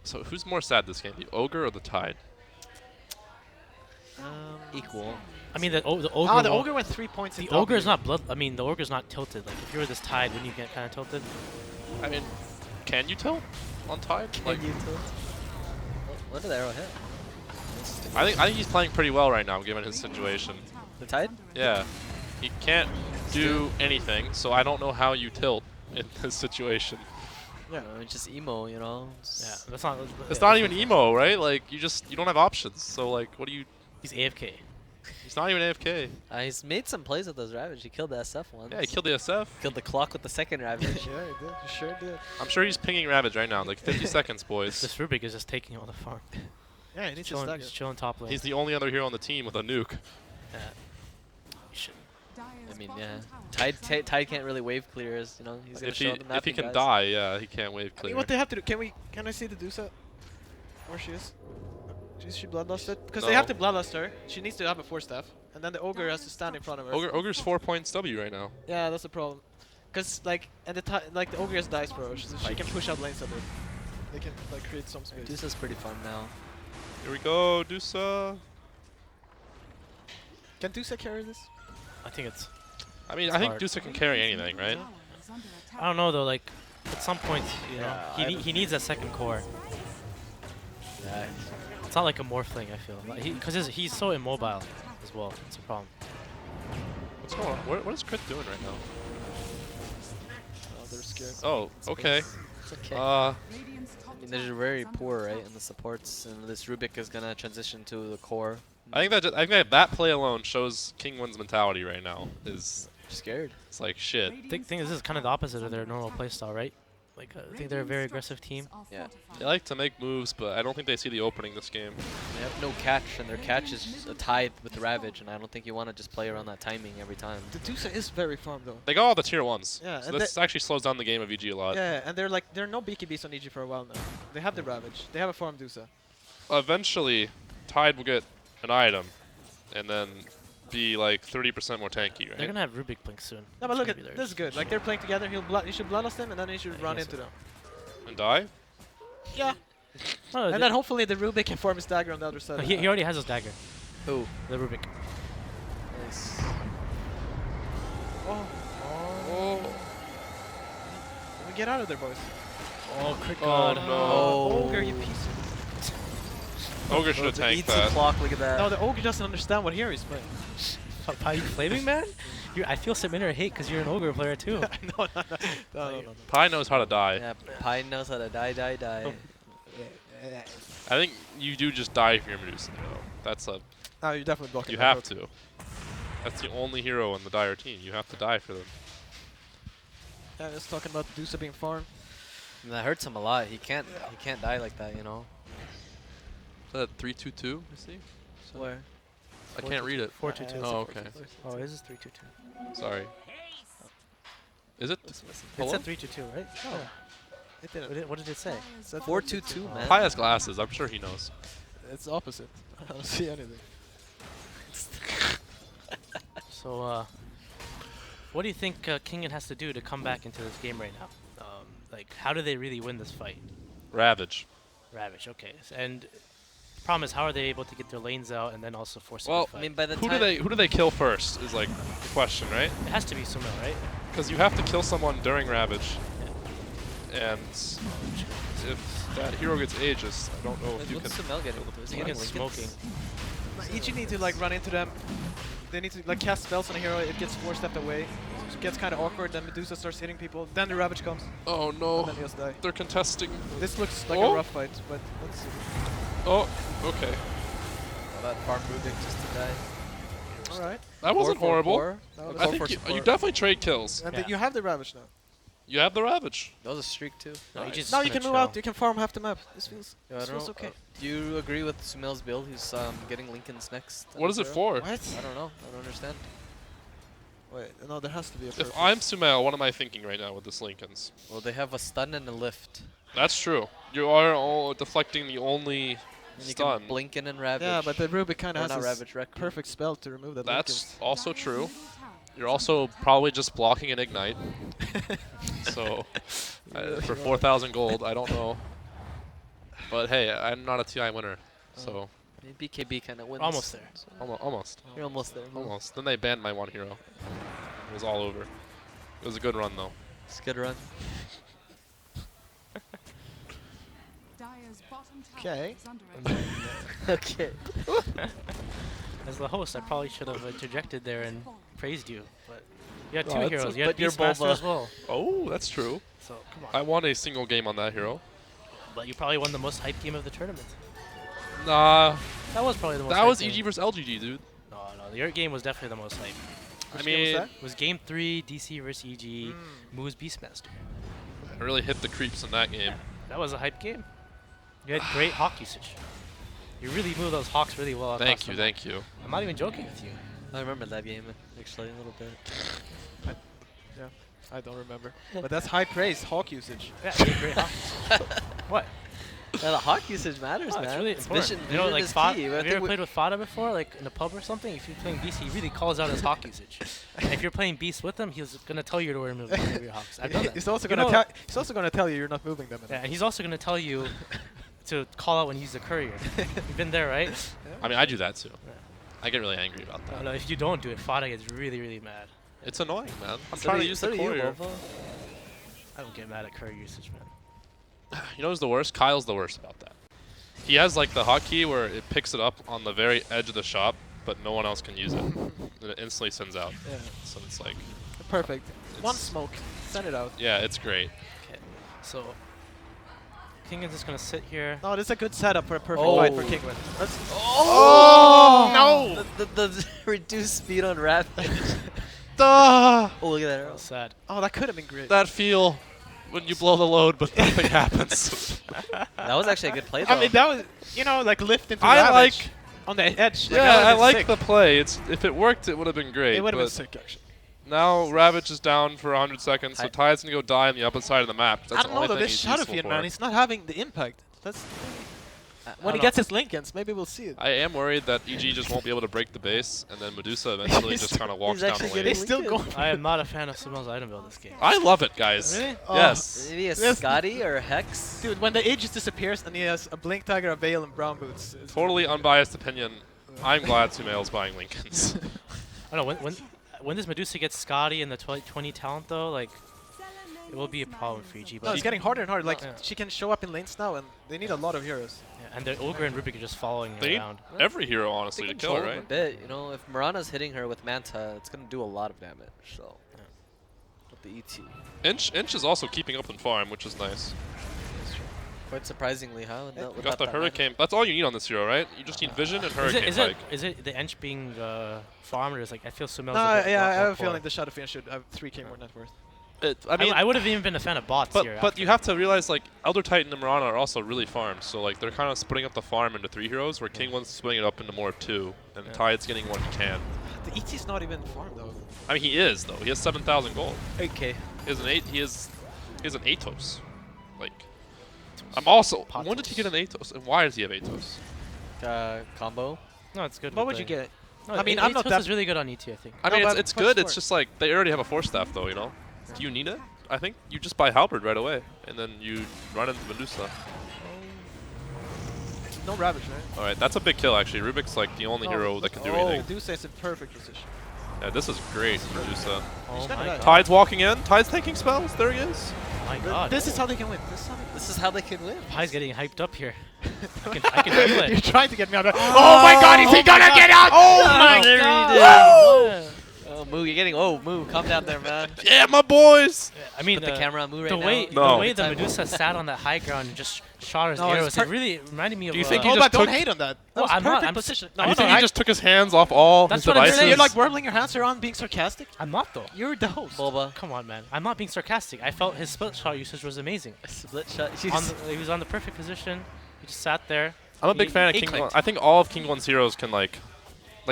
So who's more sad this game, the Ogre or the Tide? Equal. I mean, the ogre. Ah, the won't- ogre went 3 points. The in ogre is W. not blood. I mean, the ogre's not tilted. Like if you were this Tide, wouldn't you get kind of tilted? I mean, can you tilt on Tide? Like, What did the arrow hit? I think he's playing pretty well right now, given his situation. The Tide? Yeah, he can't do anything, so I don't know how you tilt in this situation. Yeah. You know, it's just emo, you know. Yeah, that's not. It's yeah, not that's even emo, right? Like you don't have options. So like, what do you? He's AFK. He's not even AFK. He's made some plays with those Ravage. He killed the SF once. Yeah, he killed the SF. Killed the clock with the second Ravage. Yeah, he did. He sure did. I'm sure he's pinging Ravage right now. Like 50 seconds, boys. This Rubik is just taking all the farm. Yeah, he needs to stagger. He's chilling top lane. He's the only other hero on the team with a nuke. Yeah. You should. I mean, yeah. Tide can't really wave clear as, you know, he's gonna If show he up the if he mapping can guys. die, yeah, he can't wave I clear. mean, what they have to do? Can I see the DOTA? Where she is? Is she bloodlusted? Because they have to No. bloodlust her. She needs to have a force staff, and then the ogre has to stand in front of her. Ogre's 4 points W right now. Yeah, that's the problem. Because like the ogre has dice pro, so she can push out lanes a bit. They can like create some space. Dusa's pretty fun now. Here we go, Dusa. Can DOTA carry this? I think it's. I mean, It's I think hard. Dusa can carry anything, right? I don't know though. Like, at some point, you know, Yeah, he needs that second core. Yeah. It's not like a morphling. I feel like because he's so immobile as well. It's a problem. What's going on? What is Crit doing right now? Oh, they're scared. Oh, okay. It's okay. Uh, I mean, they're very poor, right, in the supports, and this Rubik is gonna transition to the core. I think that play alone shows Kinguin's mentality right now. Is Scared. it's like shit. Thing is, this is kind of the opposite of their normal playstyle, right? Like, I think they're a very aggressive team. Yeah. They like to make moves, but I don't think they see the opening this game. They have no catch, and their catch is a tide with the Ravage, and I don't think you want to just play around that timing every time. The DOTA is very farm though. They got all the tier 1s. Yeah, So and this actually slows down the game of EG a lot. Yeah, and there are no BKBs on EG for a while now. They have the Ravage. They have a farm DOTA. Eventually, Tide will get an item, and then be like 30% more tanky, right? They're gonna have Rubik blink soon. No, but It's look gonna at be theirs. this is good. Like they're playing together. You should bloodlust them, and then you should run guess into them. And die? Yeah. No, And then hopefully the Rubik can form his dagger on the other side. he already has his dagger. Who? The Rubik. Nice. Oh. Oh, Can we get out of there, boys? Oh, crit oh god. no. Oh. Ogre, you piece of... Ogre should have tanked Eats the that. clock, look at that. No, the ogre doesn't understand what hero he's playing. Are you flaming, man? I feel some inner hate because you're an ogre player too. no. Pi knows how to die. Yeah, Pi knows how to die. I think you do just die if you're Medusa, though. That's a No, you're definitely blocking. you that have hook. to. That's the only hero in the Dire team. You have to die for them. Yeah, just talking about DOTA being farm. And that hurts him a lot. He can't die like that, you know. Is that 3-2-2? I see. Where? I can't read it. 4-2-2. Oh, okay. Oh, is this 3-2-2? Sorry. Is it? It Hello? said 3-2-2, right? No. It didn't. What did it say? It said 4-2-2, man. Pi has glasses. I'm sure he knows. It's the opposite. I don't see anything. So, what do you think Kinguin has to do to come back into this game right now? Like, how do they really win this fight? Ravage. Ravage, okay. And problem is, how are they able to get their lanes out and then also force a Well, good fight? I mean, by the Who time do they kill first? Is like the question, right? it has to be Sumo, right? Because you have to kill someone during Ravage, and if that hero gets Aegis, I don't know if you can. what's Sumel getting into? Is he He getting gets Lincolns? smoking. Each need to like run into them. They need to like cast spells on a hero. It gets 4 stepped away. It gets kind of awkward. Then Medusa starts hitting people. Then the Ravage comes. Oh And no, then he just die. they're contesting. This looks like Oh. a rough fight, but let's see. Oh, okay. Oh, that farm Rubik just to die. All right. That wasn't 4-4-4. No, horrible. that's- I Four think for you support. definitely trade kills. And Yeah. you have the Ravage now. You have the Ravage. That was a streak too. No, Nice. just Now you gonna can move chill. out. You can farm half the map. This feels. Yeah, I This don't feels know. okay. Do you agree with Sumel's build? He's getting Lincoln's next. What is it for? What? I don't know. I don't understand. Wait, no, there has to be a If purpose. I'm Sumail, what am I thinking right now with this Lincolns? Well, they have a stun and a lift. That's true. You are all deflecting the only And you stun. can blink in and Ravage. Yeah, but the Rubik kind Or of not has this Ravage, Wreck. perfect spell to remove that. That's also true. You're also probably just blocking an Ignite. So, for 4,000 gold, I don't know. But hey, I'm not a TI winner. So, Maybe KB kind of wins. Almost there. So almost. you're almost there. Mo. Almost. Then they banned my one hero. It was all over. It was a good run, though. It's a good run. Okay. Okay. As the host, I probably should have interjected there and praised you, but You had No, two that's heroes. a- You had but you're Beastmaster Boba. as well. Oh, that's true. So come I on. won a single game on that hero. But you probably won the most hype game of the tournament. Nah, That was probably the most. that hype was game. EG versus LGG, dude. No, your game was definitely the most hype. I Which game was mean, that? It was game 3, DC versus EG, Moo's Beastmaster. I really hit the creeps in that game. That was a hype game. You had great hawk usage. You really moved those hawks really well. across Thank you, the map. thank you. I'm not even joking with you. I remember that game actually a little bit. I don't remember. But that's high praise, hawk usage. Yeah, you had great hawk usage. What? Yeah, the hawk usage matters, Oh, man. it's really important. Vision, You know, vision like is Fada, key. I have you think ever we- played with Fada before, like in a pub or something? If you're playing Beast, he really calls out his hawk usage. And if you're playing Beast with him, he's gonna tell you to remove your hawks. I've done that. He's also You gonna know- tell. He's also gonna tell you you're not moving them. Yeah, and he's also gonna tell you to call out when you use the courier. You've been there, right? I mean, I do that too. I get really angry about that. No, if you don't do it, Fada gets really, really mad. It's annoying, man. I'm So trying do to you- use so the do you, courier. Boba. I don't get mad at courier usage, man. You know who's the worst? Kyle's the worst about that. He has like the hotkey where it picks it up on the very edge of the shop, but no one else can use it. And it instantly sends out. Yeah. So it's like, Perfect. One It's- smoke. Send it out. yeah, it's great. Okay, so King is just gonna sit here. No, this is a good setup for a perfect Oh. fight for Kinguin. Let's. Oh, no! The reduced speed on Rapid. Duh! Oh, look at that So arrow. sad. Oh, that could have been great. That feel when you blow the load, but nothing happens. That was actually a good play, though. I mean, that was, you know, like lift into I ravage like- on the edge. Like, Yeah, that would've I been like sick. the play. It's if it worked, it would have been great. It would have been but sick, actually. now Ravage is down for 100 seconds, so Tide's gonna go die on the upper side of the map. That's I don't the know only though. thing This he's Shadow useful Fiend, for. man, he's not having the impact. Let's. When he gets his Lincolns, maybe we'll see it. I am worried that EG just won't be able to break the base, and then Medusa eventually just kind of walks down the actually lane. They're getting still Lincoln. going. I am not a fan of Sumel's item build this game. I love it, guys. Really? Oh. Yes. Maybe a Yes. Scotty or a Hex. Dude, when the Aegis disappears and he has a Blink Tiger, a Veil, and brown boots. it's- Totally unbiased opinion. I'm glad Sumail's buying Lincolns. I don't know when this Medusa gets Scotty and the 20 talent though, like it will be a problem for EG. No, But it's getting harder and harder. Like, Yeah. she can show up in lanes now, and they need a lot of heroes. yeah, and the Ogre and Rubik are just following They need around. every hero, honestly, They to kill her, control him right? a bit. You know, if Mirana's hitting her with Manta, it's gonna do a lot of damage. So, with the ET, Inch is also keeping up in farm, which is nice. quite surprisingly, huh? Yeah, You got the Hurricane. That's all you need on this hero, right? You just need Vision and Hurricane Pike. Is it the Ench being farmed or is like I feel Sumel's No, a bit yeah, I more have a core. feeling the Shadow Fiend should have 3k more net worth. I mean, I would have even been a fan of bots here. but you have to realize like Elder Titan and Mirana are also really farmed, so like they're kind of splitting up the farm into 3 heroes, where King One's splitting it up into more of 2, and Yeah. Tide's getting what he can. The ET's not even farmed though. I mean, he is though. He has 7,000 gold. 8k. He has an He has an Atos. Like, I'm also. When did he get an Atos, and why does he have Atos? Combo. No, it's good. What with would you the- get? No, I mean, Atos I'm not that- is really good on ET, I think. I No, mean, but it's what's good. for It's it? just like they already have a Force Staff though, you know. Do you need it? I think you just buy Halberd right away, and then you run into Medusa. No Ravage, right? All right, that's a big kill actually. Rubik's like the only hero that can do anything. Medusa is in perfect position. Yeah, this is great, Medusa. Oh He's my kinda god. nice. Tide's walking in. Tide's taking spells. There he is. My god. This is how they can win. This is how they This is how they can win. Pie's getting hyped up here. I can feel it. You're trying to get me out of Oh my god, is he gonna get out? Oh my there god! he did. Yeah. Oh, Moo, you're getting. Oh, Moo, calm down there, man. Yeah, my boys. I mean, Put the camera on Moo right the now. way No. the way the Time. Medusa sat on that high ground and just shot his No, it's arrows, per- it really reminded me of. Do you think Oh, he but just don't took- hate on that. That No, was I'm not. perfect I'm position. Do you no, think I- he just took his hands off all That's his what I'm devices? saying, You're like whirling your hands around, being sarcastic. I'm not though. You're the host. Boba. Come on, man. I'm not being sarcastic. I felt his split shot usage was amazing. Split shot. He was on the perfect position. He just sat there. I'm a big fan of He King One. clicked. I think all of King One's heroes can like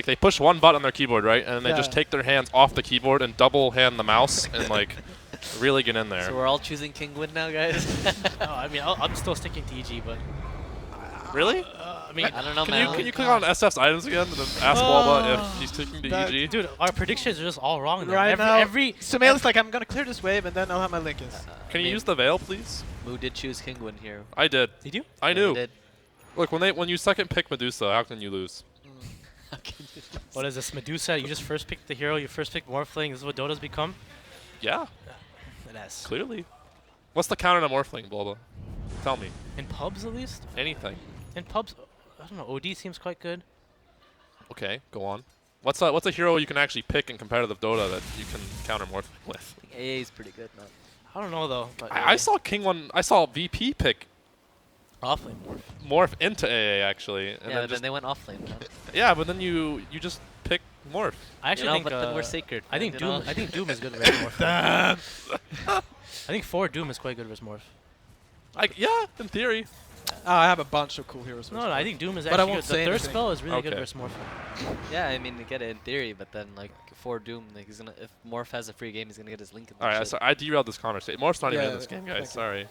they push one button on their keyboard, right, and then they just Yeah. take their hands off the keyboard and double hand the mouse and like really get in there. So we're all choosing Kinguin now, guys. No, I mean, I'm still sticking to EG, but Really? I mean, I don't know, Can man. you click on SF's items again and then ask Walba if he's clicking to That- EG? dude, our predictions are just all wrong. There. Right now, every Sumail's like, I'm gonna clear this wave and then I'll have my Lincolns. Can you use the veil, please? Moo did choose Kinguin here. I did. did you? I Yeah, he knew. did. Look, when you second pick Medusa, how can you lose? What is this, Medusa? You just first picked the hero. You first picked Morphling. This is what Dota's become. Yeah, It has. clearly. What's the counter to Morphling, Bulba? Tell me. In pubs, at least. Anything. In pubs, I don't know. OD seems quite good. Okay, go on. What's a hero you can actually pick in competitive Dota that you can counter morph with? AA is pretty good, man. I don't know though. But I saw Kinguin. I saw VP pick offlane morph. morph into AA actually, and Yeah, then but just then they went offlane, man. yeah, but then you just pick morph. I actually You know, think. but then we're sacred. I think man, Doom. you know? I think Doom is good versus morph. I think 4 Doom is quite good versus morph. Yeah, in theory. I have a bunch of cool heroes. No, I think Doom is But I actually won't good. The say third anything. spell is really good Okay. versus morph. Yeah, I mean, you get it in theory, but then like for Doom, like he's gonna if Morph has a free game, he's gonna get his Lincoln. All right, so I derailed this conversation. Morph's not even in Yeah, this game, thank guys. you. Sorry.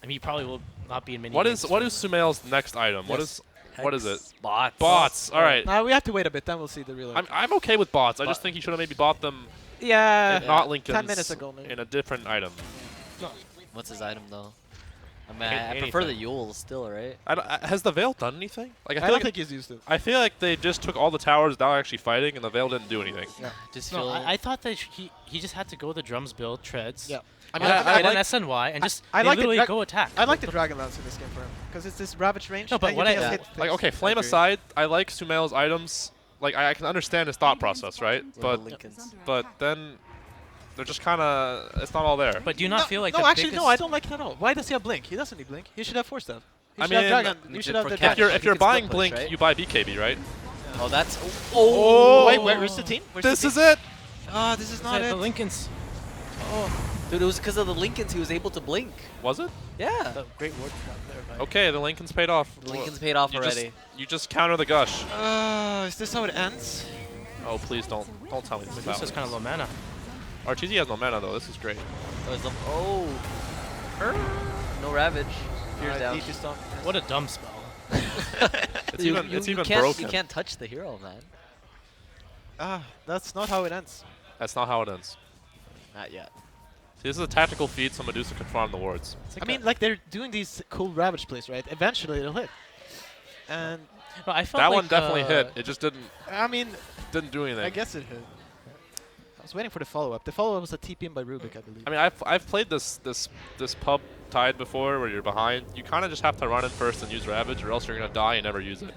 I mean, he probably will not be in many. What games is Sumail's next item? What Yes. is what is it? Bots. Bots. All right. We have to wait a bit, then we'll see the real. I'm okay with bots. I just Bot- think he should have maybe bought them yeah, and not Lincoln's 10 minutes ago, maybe. in a different item. What's his item though? I mean, A- I prefer the anything. Yule still, right? Has the Veil done anything? Like I feel don't like think he's used it. I feel like they just took all the towers without actually fighting, and the Veil didn't do anything. Just No, feel. I thought that he just had to go the drums build treads. Yeah. I I mean, mean, I, I like- SNY and just I they like the literally dra- go attack. I like the Dragonlance in this game for him because it's this Ravage range. No, but and what you I- can Yeah. hit Like, things. okay, flame agree. aside, I like Sumail's items. Like, I can understand his thought process, right? Yeah, But Lincolns. then they're just kind of, it's not all there. But do you not feel like no, the actually, biggest no, I don't like it at all. Why does he have Blink? He doesn't need Blink. He should have Force Staff. He I should have mean, Dragon. he You did should have for the catch. if you're Dragon. if you're He can buying split push, Blink, right? you buy BKB, right? Oh, that's. Oh, Wait, where's the team? Where's This the is team? it. Ah, this is not the it. Lincolns. Dude, it was because of the Lincolns he was able to blink. Was it? Yeah. The great word trap there. By Okay, the Lincoln's paid off. The Lincolns paid off You already. you just counter the gush. Is this how it ends? Oh, please don't tell me this is Medusa's how. kind of low mana. RTZ has no mana though. This is great. Oh. No Ravage. Fears Alright, down. eat this stuff. What a dumb spell. It's even can't, broken. You can't touch the hero, man. That's not how it ends. That's not how it ends. Not yet. See, this is a tactical feat, so Medusa can farm the wards. It's I like mean, like they're doing these cool Ravage plays, right? Eventually it'll hit. And no, I felt That like, one definitely hit. It just didn't I mean, do anything. I guess it hit. I was waiting for the follow-up. The follow-up was a TP in by Rubik, I believe. I mean, I've played this pub Tide before, where you're behind. You kind of just have to run in first and use Ravage, or else you're gonna die and never use it.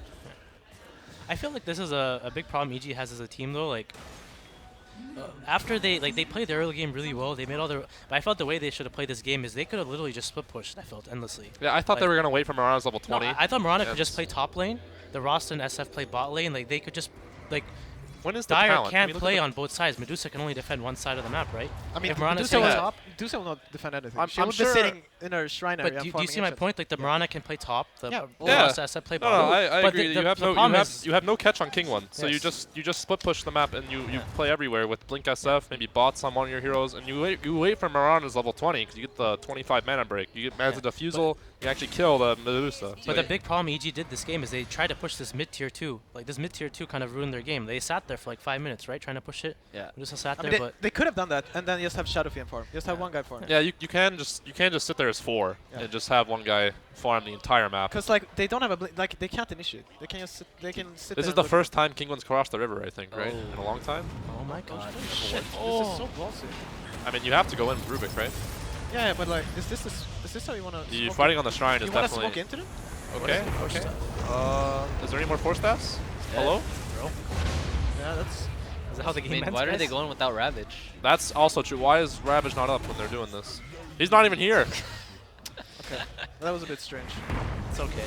I feel like this is a big problem EG has as a team though. Like after they played the early game really well, they made all their. But I felt the way they should have played this game is they could have literally just split pushed. I felt endlessly. Yeah, I thought they Like- were gonna wait for Mirana's level No, 20. I thought Mirana could and just play top lane. The Rost and SF play bot lane. Like they could just like when is the Dire talent? I can't mean, look at play the- on both sides. Medusa can only defend one side of the map, right? I mean, if Mirana's Medusa staying will, top. Medusa will not defend anything. I'm She will sure- be sitting in her shrine area But do you farming see my enchants. point? Like the Mirana can play top. The Yeah. Yeah. Rost SF play No, bot. no, I But agree. the You have problem no is- you have no catch on Kinguin, so you Yes. just split push the map and you play everywhere with Blink SF, maybe bots on one of your heroes, and you wait for Mirana's level 20 because you get the 25 mana break. You get Man's Diffusal, you actually kill the Medusa. But the big problem EG did this game is they tried to push this mid tier 2. Like this mid tier 2 kind of ruined their game. They sat there for like 5 minutes, right, trying to push it. Yeah. Medusa sat I there, mean, but they could have done that and then just have Shadow Fiend farm. Just have one guy farm. Yeah, you can't just sit there as 4 Yeah. and just have one guy farm the entire map. Because like they don't have a like they can't initiate. They can just sit. They can sit. This there is the and first time Kinguin's crossed the river, I think, right? Oh. In a long time. oh my god. Shit, Oh. this is so ballsy. I mean, you have to go in with Rubik, right? Yeah, but like, is this how you wanna? You smoke fighting on the shrine it? is You wanna definitely smoke into them? okay. Okay. Is there any more force staffs? Yeah. Hello? Bro. Yeah, that's. Is that how the I game mean, ends, why are they guys? going without Ravage? That's also true. Why is Ravage not up when they're doing this? He's not even here. That was a bit strange. It's okay.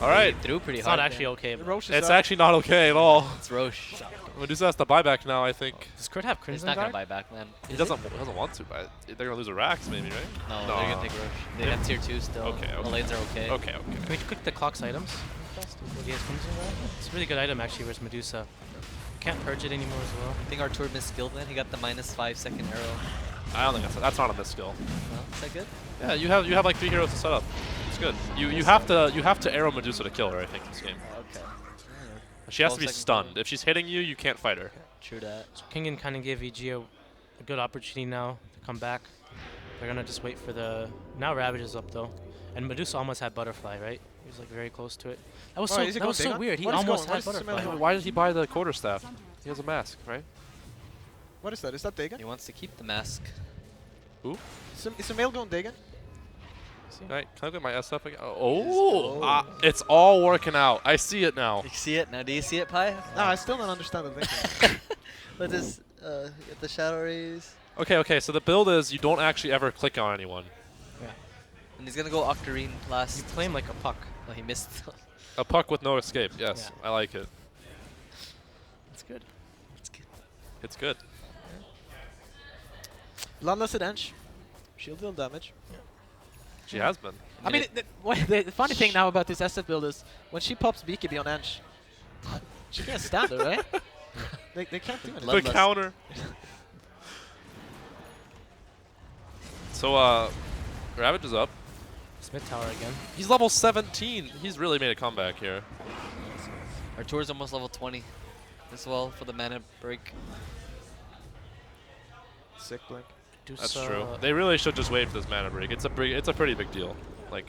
All right. He threw pretty It's hard. not actually okay. The But Roche is It's up. actually not okay at all. It's Roche. Medusa has to buy back now, I think. does Kurt have He's Crimson not gonna Guard? buy back, man. He doesn't want to, but they're gonna lose a Rax maybe, right? No, No. they're gonna take Roche. They have tier 2 still. Okay, The okay. lanes are okay. Okay. Can we click the clock's items? First? Before he has Crimson Guard? It's a really good item actually versus Medusa. Can't purge it anymore as well. I think Artur misskilled then. He got the -5-second arrow. I don't think that's not a miss skill. No, is that good? Yeah, you have like 3 heroes to set up. It's good. You have to arrow Medusa to kill her, I think, this game. Okay. She has to 12 be seconds stunned. left. If she's hitting you, you can't fight her. True that. So Kinguin kind of gave EG a good opportunity now to come back. They're gonna just wait for the. Now Ravage is up though, and Medusa almost had Butterfly, right? He was like very close to it. That was Oh, so is he that was going so big on? weird. He What is almost going- had what is Butterfly. Sumail- Why did he buy the quarterstaff? He has a mask, right? What is that? Is that Dagon? He wants to keep the mask. Who? Is a male going Dagon? Right, can I get my SF again? Oh, it's all working out. I see it now. You see it now? Do you see it, Pi? No, I still don't understand the thinking. Let us get the shadow rays. Okay, so the build is you don't actually ever click on anyone. And he's gonna go Octarine last. You play him like a puck. Oh, he missed. A puck with no escape. Yes, Yeah. I like it. It's good. It's good. It's good. Bloodlust at Ench. Shield deal damage. She has been. I mean, the funny thing now about this SF build is when she pops BKB on Ench, she can't stand her, right? They can't do anything. The Bloodlust. counter. So, Ravage is up. Smith Tower again. He's level 17. He's really made a comeback here. Our tour's almost level 20 as well for the mana break. Sick blink. That's Dusa, true. They really should just wait for this mana break. It's a pretty big deal. Like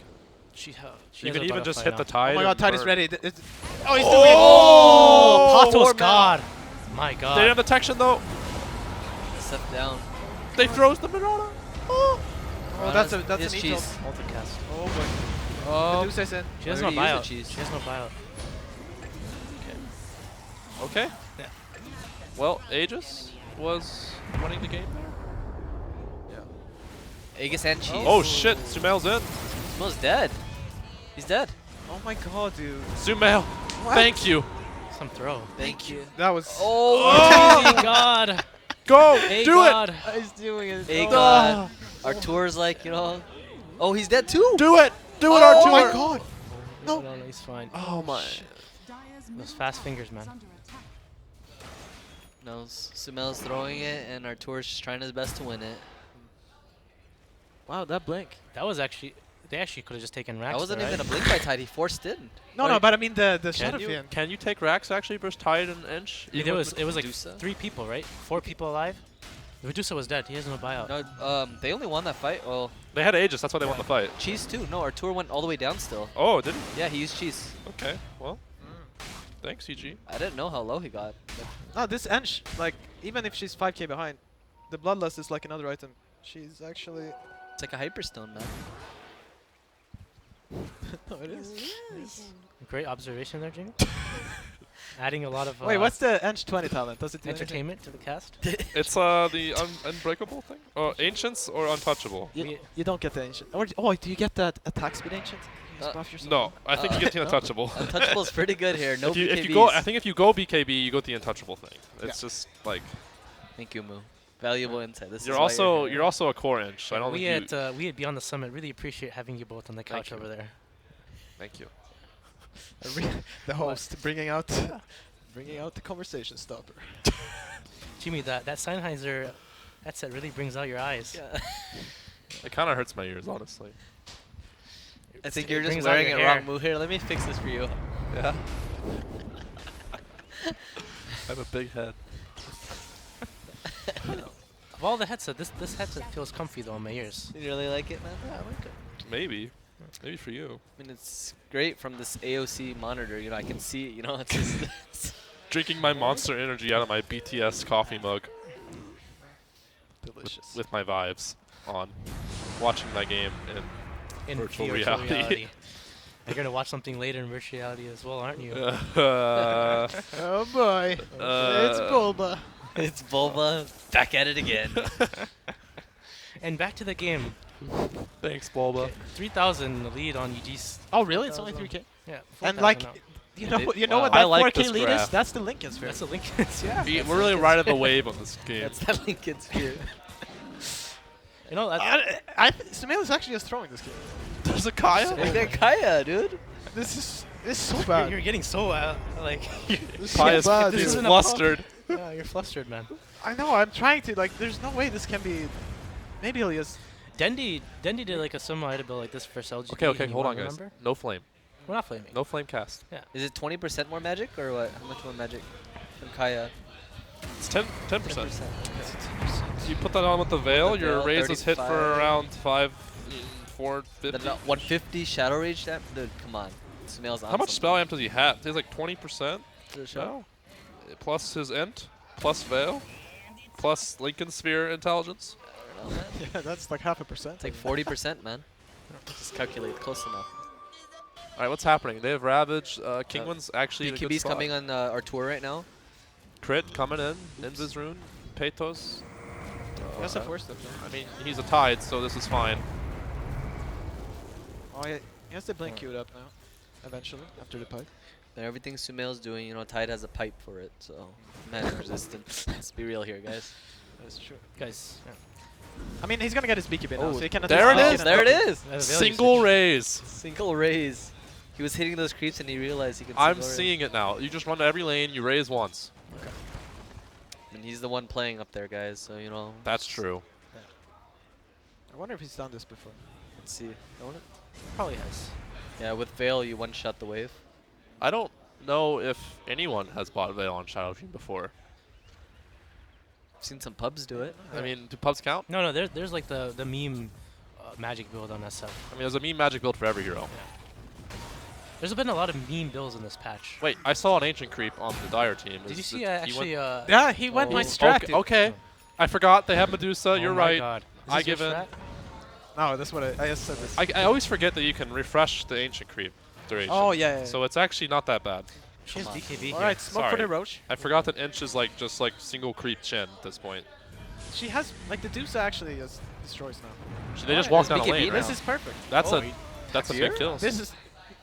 She you has can a even just butterfly hit now. the tide. Oh my and god, Tidy's burn. ready. Oh, he's doing it. Oh, Oh, Pato's God. My God. They didn't have detection though. Step down. They froze the Mirana. Oh. Oh, that's an His eat cheese. Multicast. Oh boy. Oh, The Duse's in. she has no Already used buyout. the cheese. She has no buyout. Okay. Yeah. Well, Aegis was winning the game there. Aegis and cheese. Oh shit, Sumail's in. Smells dead. He's dead. Oh my god, dude. Sumail, thank you. Some throw. Thank you. That was. Oh, Hey God. go, Hey do God. He's doing it. Hey Oh. God. Our tour's like, you know. Oh, he's dead too. Do it, do it, Oh Artur. my god. No, he's fine. Oh my. Those fast fingers, man. No, Sumel's throwing it, and our tour's just trying his best to win it. Wow, that blink. That was actually. They actually could have just taken Rax. That wasn't there, even a right? blink by Tide. He forced in. No, no, but I mean the Shadow Can you, Fiend. can you take Rax actually versus Tide and Ench? Yeah, there was. It was like Medusa? 3 people, right? 4 people alive. Medusa was dead. He has no buyout. No, they only won that fight. Well, They had Aegis, that's why they won the fight. cheese too. No, our tour went all the way down still. Oh, did he? Yeah, he used cheese. Okay, well, thanks, EG. I didn't know how low he got. But No, this Ench, like, even if she's 5k behind, the Bloodlust is like another item. She's actually. it's like a hyperstone, man. No, it is. Great observation there, Jimmy. Adding a lot of Wait, what's the Ench 20 talent? Does it do anything? entertainment to the cast. It's the unbreakable thing? Oh, Ancients or Untouchable? You don't get the Ancient. Or, oh, do you get that attack speed Ancient? You just buff yourself. No, I think you get the Untouchable. Untouchable's pretty good here. No if you BKBs. go, I think if you go BKB, you go the Untouchable thing. It's just like Thank you, Moo. Valuable insight. This you're is why also here. you're also a core inch. So I don't we think you. at we at Beyond the Summit really appreciate having you both on the couch you. over there. Thank you. The host bringing out the conversation stopper. Jimmy, that Sennheiser headset really brings out your eyes. Yeah. It kind of hurts my ears, honestly. I think It you're just brings out wearing it your hair. wrong, Moo. Here, let me fix this for you. Yeah. I have a big head. Of all the headset, this headset feels comfy though in my ears. You really like it, man? Yeah, I like it. Maybe for you. I mean, it's great from this AOC monitor. You know, I can see it. You know, it's just Drinking my Monster Energy out of my BTS coffee mug Delicious. with my vibes on, watching my game In Virtual virtual reality. You're gonna watch something later in virtual reality as well, aren't you? Oh boy. It's Bulba. it's Bulba back at it again. And back to the game. Thanks, Bulba. 3,000 lead on EG's. Oh really? It's only 3k. Yeah. And 4,000 like, now. you know Wow. what I that like 4k this lead is? graph. That's the Lincoln Sphere. That's a link. Yeah. We're really riding the wave on this game. That's that Lincoln Sphere. You know, that's, Sumail is actually just throwing this game. There's a Kaya? Look at Kaya, dude. This is so you're, bad. you're getting so like. This Kaya is so bad, this is dude. isn't a flustered. Yeah, you're flustered, man. I know. I'm trying to like. There's no way this can be. Maybe he'll just. Dendy did like a similar build like this for LGD. Okay, and he hold won, on, guys. remember? No flame. We're not flaming. No flame cast. Is it 20% more magic or what? How much more magic from Kaya? It's 10%. 10%. You put that on with the veil, With the your veil, raises hit for 35. around 450. Then 150 Shadow Rage damage? Dude, come on. Sumail's on How much something. spell amp does he have? He has like 20%. Does it show? No. Plus his int, plus veil, plus Lincoln Sphere intelligence. I don't know, man. Yeah, that's like 0.5%. It's like 40%, man. Just calculate close enough. All right, what's happening? They have Ravage. Kinguin's actually in a good BKB's spot. coming on our tour right now. Crit coming in. Invis rune. Peytos. That's a force step. I mean, he's a Tide, so this is fine. Oh, he has the blink queued up now. Eventually, after the pipe. But everything Sumail's doing, you know, Tide has a pipe for it, so man resistant. Let's be real here, guys. That's true. Guys, yeah. I mean, he's gonna get his BKB now, Oh, so he cannot. there it just is, sneak in There and it double. is. That's a value Single switch. raise. Single raise. He was hitting those creeps and he realized he could. I'm single raise. seeing it now. You just run to every lane, you raise once. And he's the one playing up there, guys. So you know. That's true. I wonder if he's done this before. Let's see. Probably has. Yeah, with Veil, you one-shot the wave. I don't know if anyone has bought Veil on Shadow Fiend before. I've seen some pubs do it. I mean, do pubs count? No, there's like the meme magic build on SF. I mean, there's a meme magic build for every hero. There's been a lot of meme builds in this patch. Wait, I saw an Ancient Creep on the Dire team. Did you Is see it- he actually? went- Yeah, he went my Oh. strat. Okay, dude. okay. I forgot they have Medusa. Oh You're my right. God. Is I this your give in. strat? No, that's what I just said this. I always forget that you can refresh the Ancient Creep duration. Oh yeah. So it's actually not that bad. She has Come on. BKB All here. right, smoke for Sorry. the Roach. I forgot that Inch is like just like single creep Chin at this point. She has like the DOTA actually just destroys now. They just Alright, walk this down a BKB lane. now. This is perfect. That's Oh, a that's a big kill.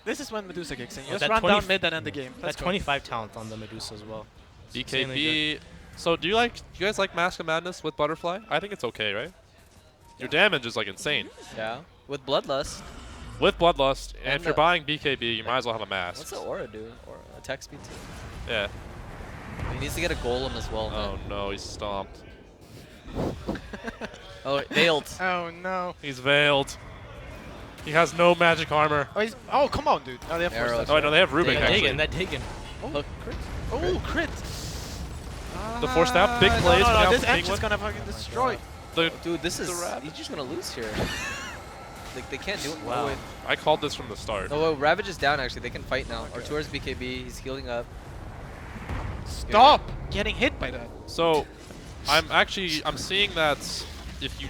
This is when Medusa kicks in. You Oh, just that run 20 down mid and end the game. That's 25 talent on the Medusa as well. BKB. So do you guys like Mask of Madness with Butterfly? I think it's okay, right? Your damage is like insane. Yeah. With Bloodlust. With Bloodlust, and And if you're the- buying BKB, you might as well have a mask. What's the aura do? Or attack speed too? Yeah. He needs to get a golem as well. Oh Man. no, he's stomped. Oh, veiled. Oh no. He's veiled. He has no magic armor. Oh come on, dude. Oh, they have Arrows. force Oh, no, they have Rubik Dang. That actually. Dagon, that Dagon. Hook. crit. Oh crit. The force stab, big plays, No, but no, now this the Ench big is one. gonna fucking destroy. The, Dude, this is. The Ravage. He's just gonna lose here. Like they can't do it. Wow. Oh, wait. I called this from the start. No, Ravage is down actually. They can fight now. Artura's BKB. He's healing up. Stop getting hit by that. So, I'm seeing that if you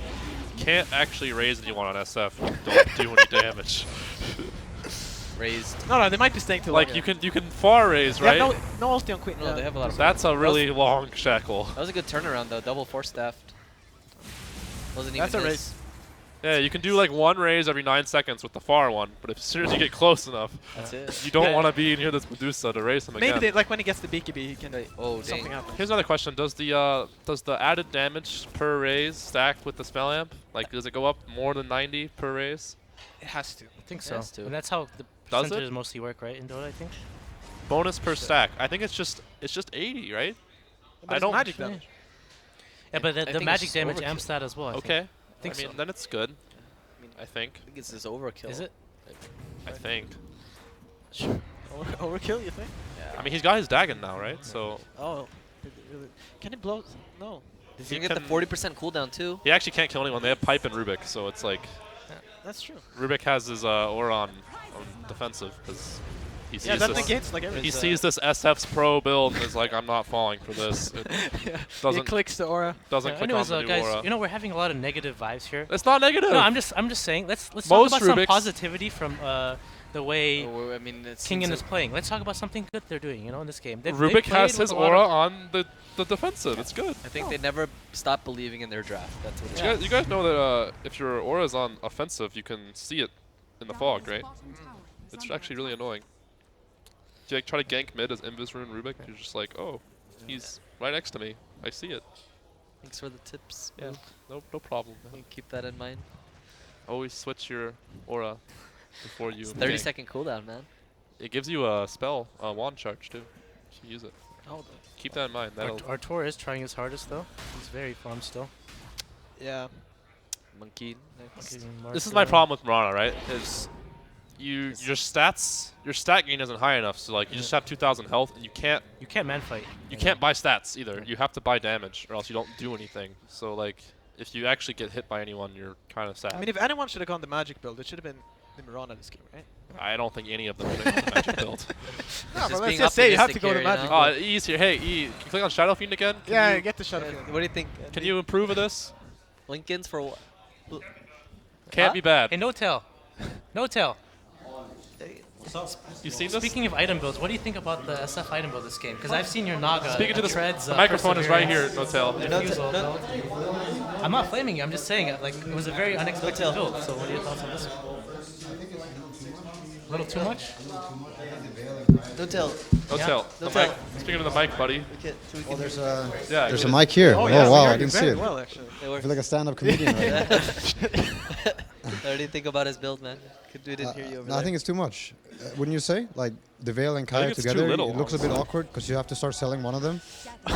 can't actually raise anyone on SF, you don't do any damage. Raised. No, they might be staying too long. Like you can far raise, They have right? no ulti on Queen. No, they have a lot of. That's a really long shackle. That was a good turnaround though. Double force staffed. Wasn't even That's a his. raise. Yeah, you can do like one raise every 9 seconds with the far one, but as soon as you get close enough, That's it. you don't Yeah. want to be near this Medusa to raise him Maybe again. they, like when he gets the BKB, he can Oh dang. something happen. Here's another question: does the added damage per raise stack with the spell amp? Like, does it go up more than 90 per raise? It has to. I think so. Has to. And that's how the Does it? percentages mostly work, right? In Dota, I think. Bonus per stack. I think it's just 80, right? But I it's don't- magic damage. Yeah, but I the think magic it's damage overkill. amps that as well. I Okay. think I mean, so. then it's good. mean, I think. I think it's just overkill. Is it? I think. Sure. Overkill, you think? I mean, he's got his Dagon now, right? So Oh. Did it really? Can it blow? No. You he can get the can- 40% cooldown too. he actually can't kill anyone. They have Pipe and Rubik, so it's like That's true. Rubik has his aura on defensive because he Yeah, sees that this. negates like everything. He sees this SF's pro build and is like, I'm not falling for this. It yeah. doesn't It clicks the aura. doesn't Yeah, click anyways, on the new guys, aura. you know we're having a lot of negative vibes here. It's not negative. No, I'm just saying. Let's talk Most about some Rubiks- positivity from the way Oh, I mean, it Kinguin seems is like playing. Let's talk about something good they're doing. You know, in this game. They've Rubik played has with his a lot aura of- on the defensive. It's good. I think they never stop believing in their draft. That's what it Yeah. is. You guys know that if your aura is on offensive, you can see it in the fog, right? It's actually really annoying. If you like try to gank mid as Invis Rune Rubik, you're just like, oh, he's right next to me. I see it. Thanks for the tips. Yeah, no problem. You keep that in mind. Always switch your aura before you. It's gank. 30-second cooldown, man. It gives you a spell, a wand charge too. You should use it. Oh. Keep that in mind. That'll Artur is trying his hardest though. He's very farm still. Yeah. Monkey next. Okay, This is Mark, my problem with Mirana, right? Is your stat gain isn't high enough. So like you just have 2,000 health, and you can't man fight. buy stats either. You have to buy damage, or else you don't do anything. So like if you actually get hit by anyone, you're kind of sad. I mean, if anyone should have gone the magic build, it should have been the Mirana this game, right? I don't think any of them would have magic build. No, just but let's being just say you have to optimistic go to here, you magic. know? build. E's here. Hey, E, can you click on Shadow Fiend again? Yeah, you, get the shot. What do you think? can you improve of this? Lincoln's for what? Can't Huh? be bad. Hey, no tell. No tail. You seen this? Speaking of item builds, what do you think about the SF item build this game? Because I've seen your Naga. Speaking to and the Treads, the microphone is right here, Perseverance, no tail. Refusal build. I'm not flaming you. I'm just saying it. Like it was a very unexpected tail. build. So what are your thoughts on this one? A little too much? No tell. No Yeah. tail. No The tail. mic. Speaking of the mic, buddy. Oh, there's a Yeah. There's a get it. mic here. Oh, yeah, we wow, heard I you didn't see very it. well, actually. It I works. feel like a stand-up comedian right now. What do you think about his build, man? We didn't hear you over No, I there. think it's too much. Wouldn't you say? Like the Veil and Kaya think it's too together, little, it looks a bit honestly. awkward because you have to start selling one of them.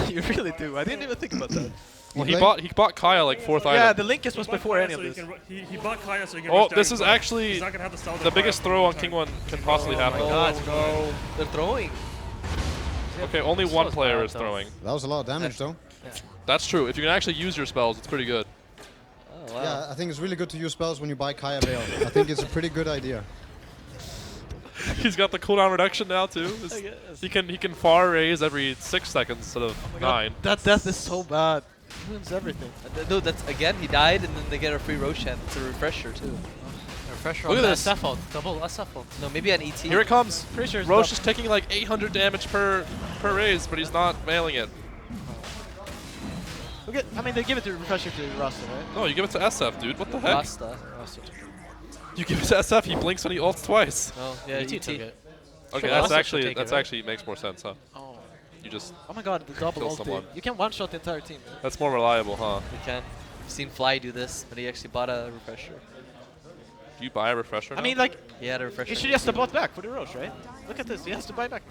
You really do. I didn't even think about that. Well, You he bought Kaya like 4th Yeah, item. the Linkus was before any of this. He bought Kaya so he can Oh, rush down this and is fight. actually He's not gonna have to sell the biggest fire throw on all the King time. 1 can possibly happen. no. They're throwing. Okay, only one player is throwing. That was a lot of damage, though. That's true. If you can actually use your spells, it's pretty good. Oh, wow. Yeah, I think it's really good to use spells when you buy Kaya Veil. I think it's a pretty good idea. He's got the cooldown reduction now too. I guess. He can far raise every 6 seconds instead of 9. That death is so bad. It ruins everything. No, that's again. He died, and then they get a free Roshan. It's a refresher too. Pressure Look on at the this. SF ult. Double SF ult. No, maybe on ET. Here it comes. Pretty sure it's Roche double. is taking like 800 damage per raise, but he's not mailing it. Okay, I mean, they give it to Refresher to Rasta, right? No, you give it to SF, dude. What the heck? Rasta. You give it to SF, he blinks when he ults twice. No, yeah, ET ET. took it. Okay, Sure, that's Rasta should take it, right? actually makes more sense, huh? Oh. You just Oh my god, the double Kill ulti. someone. You can one-shot the entire team. that's more reliable, huh? We can. I've seen Fly do this, but he actually bought a refresher. Do you buy a refresher? I mean, like, He had a refresher. he should just have bought back for the Roche, right? Look at this, he has to buy back.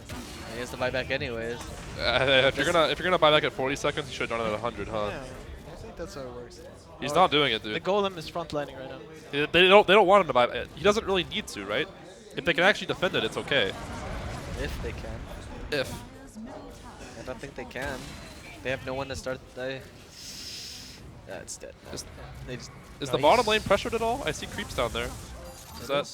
He has to buy back anyways. if you're gonna buy back at 40 seconds, you should have done it at 100, huh? Yeah, I think that's how it works. He's not doing it, The dude. Golem is frontlining right now. They don't want him to buy it. He doesn't really need to, right? If they can actually defend it, it's okay. If they can. If I don't think they can. They have no one to start. Yeah, it's dead. No. Is- They just, is No, the bottom he's- lane pressured at all? I see creeps down there. Is that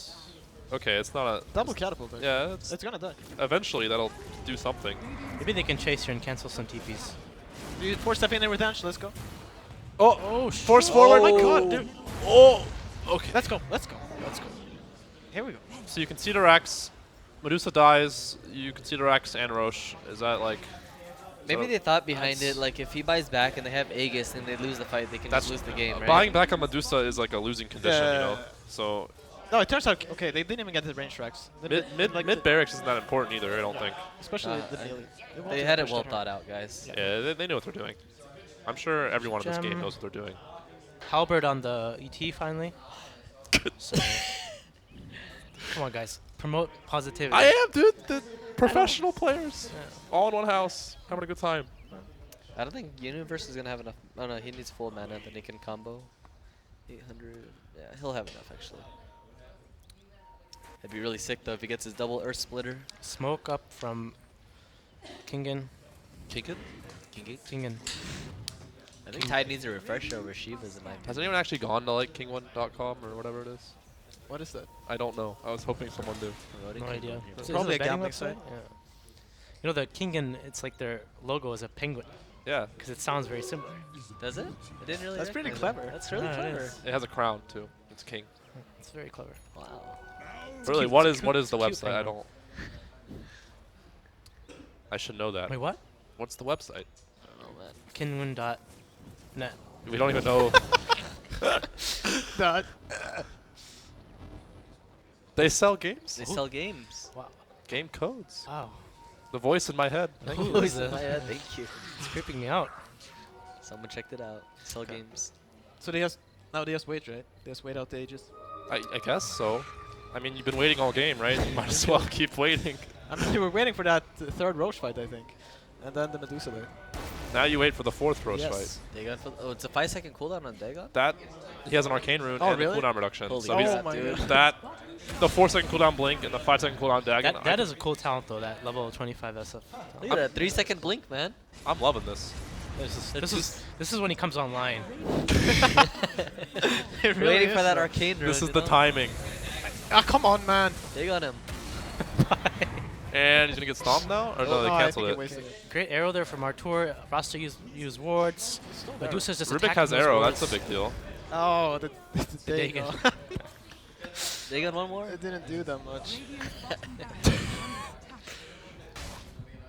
okay? It's not a Double catapult. Right? yeah. It's It's gonna die. eventually that'll do something. Maybe they can chase here and cancel some TPs. You force step in there with Ange, let's go. Oh, force forward. Oh my god, dude. Oh, okay. Let's go, let's go, let's go. Here we go. So you can see the Rex. Medusa dies. You can see the Rex and Roche. Is that like? maybe So they thought behind that's- it, like if he buys back and they have Aegis and they lose the fight, they can That's just lose the game, right? Buying back on Medusa is like a losing condition, you know. Yeah. So No, it turns out, okay, they didn't even get the range tracks. mid barracks isn't that important either. I don't think. Especially Uh, the I- melee. They had it well thought out, guys. Yeah, they know what they're doing. I'm sure everyone in this game Gem. knows what they're doing. Halberd on the ET finally. So, come on, guys. Promote positivity. I am, dude. The professional players, all in one house, having a good time. I don't think Universe is gonna have enough. Oh no, he needs full mana, then he can combo. 800. Yeah, he'll have enough actually. It'd be really sick though if he gets his double Earth Splitter. Smoke up from Kinguin. Kinguin? Kinguin. I think Tide needs a refresher over Shiva's in my Has opinion. anyone actually gone to like Kinguin.com or whatever it is? What is that? I don't know. I was hoping someone did. Promoting No Kinguin idea. here. Is Probably it a betting gambling website? site. Yeah. You know the Kinguin, it's like their logo is a penguin Yeah, because it sounds very similar. Does it? I didn't really. That's pretty recognize clever. It. That's really Yeah, it clever. is. it has a crown too. It's king. It's very clever. Wow. Really, cute, what it's is a what cute- is the cute website? I penguin. don't. I should know that. Wait, what? What's the website? Oh man. Kinguin.net. We don't even know. That. They sell games. They sell games. Wow. Game codes. Wow. The voice in my head. Thank you. Voice This in is, my head, thank you. it's creeping me out. Someone checked it out. Sell Okay. games. So they just, now they just wait, right? They just wait out the ages. I guess so. I mean, you've been waiting all game, right? You might as well keep waiting. I mean, they were waiting for that third Roche fight, I think. And then the Medusa there. Now you wait for the fourth Roche Yes. fight. Dagon. Oh, it's a 5-second cooldown on Dagon. That he has an arcane rune Oh, and really? a cooldown reduction. Holy so Oh he's my dude. god. that the 4-second cooldown blink and the 5-second cooldown dagon. That is a cool talent though. That level 25 SF. Look at that 3-second blink, man. I'm loving this. This is when he comes online. It really Waiting is, for that though. arcane rune. This is you the know? timing. Ah, come on, man. Dagon him. And he's gonna get stomped now? Or no, they I canceled think it. you're wasting it. Great arrow there from Artur. Rasta use wards. Medusa's just Rubik attacking has those arrow. wards. That's a big deal. Oh, the Dagon. Dagon. They got one more? It didn't do that much.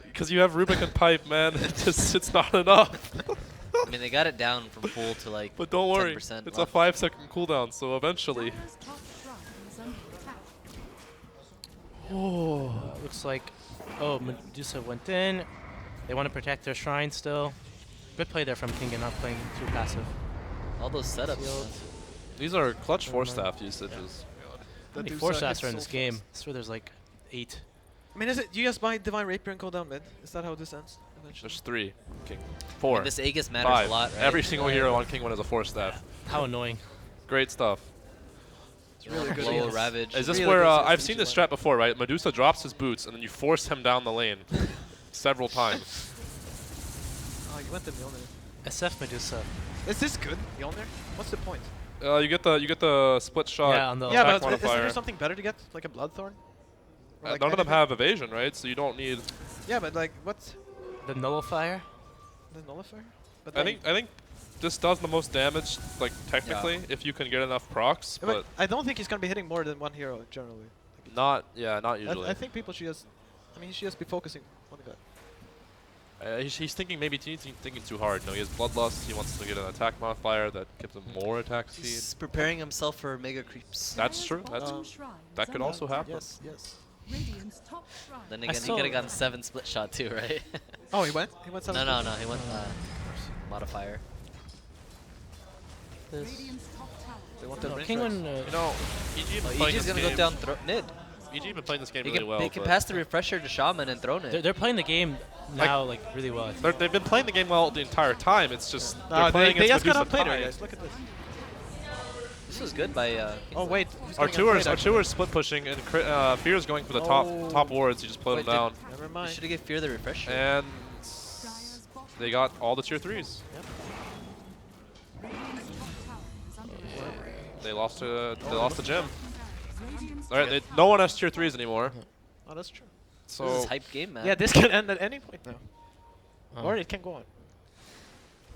Because you have Rubik and Pipe, man. It's not enough. I mean, they got it down from full to like But don't worry, 10% it's a left. 5-second cooldown, so eventually. Dire's top shrine is under attack. Oh, looks like. Oh, Medusa went in. They want to protect their shrine still. Good play there from Kinguin, not playing too passive. All those setups. Shield. These are clutch force staff usages. How many Dusa force hits staffs are in so this fast. game? I swear there's like 8. I mean, is it you just buy Divine Rapier and go down mid? Is that how this ends? Eventually? There's 3. King. I 4. mean, this Aegis matters 5. a lot, right? Every single hero on Kinguin has a force staff. How annoying. Great stuff. It's really good. Blow, against- Ravage. Is this Really where good against I've seen this each strat before, right? Medusa drops his boots and then you force him down the lane several times. Oh, you went to Mjolnir. SF Medusa. Is this good, Mjolnir? What's the point? You get the split shot. Yeah, on the Yeah, attack but isn't there modifier. something better to get? Like a Bloodthorn? Or like None of them anything? have evasion, right? So you don't need. Yeah, but like, what's the Nullifier. the Nullifier? But I like- think this does the most damage, like technically, if you can get enough procs, Yeah, but I don't think he's gonna be hitting more than one hero generally. not not usually. I think people should just. I mean, he should just be focusing on the guy. He's thinking maybe he's thinking too hard. No, he has bloodlust. He wants to get an attack modifier that gives him more attack speed. He's preparing himself for mega creeps. That's true. That's that could also happen. Yes, yes. Radiant's top shrine. Then I again, he saw- could have gotten 7 split shot too, right? Oh, he went? He went no, 7. no, no. He went modifier. Radiant's top tower. They want No, the range Kinguin. You know, EG been Oh, playing EG's this gonna game. go down mid. EG been playing this game He really can, well. he can but pass the refresher to Shaman and throw it. They're playing the game now like really well. I think. they've been playing the game well the entire time. It's just No, they're playing they just against got Medusa outplayed her, Kai. guys. Look at this. This was good by. Oh, wait. who's getting outplayed, actually? Artua's split pushing, and Fear's going for the top wards. He just played Wait, them down. Never You mind. should have gave Fear the refresher. And Dire's bottom they got all the tier 3s. Radiant's top tower is under attack. They lost to Jim. Radiant's All right, no one has tier 3s anymore. Oh, that's true. This So is hype game, man. Yeah, this can end at any point now. Oh. Or it can go on.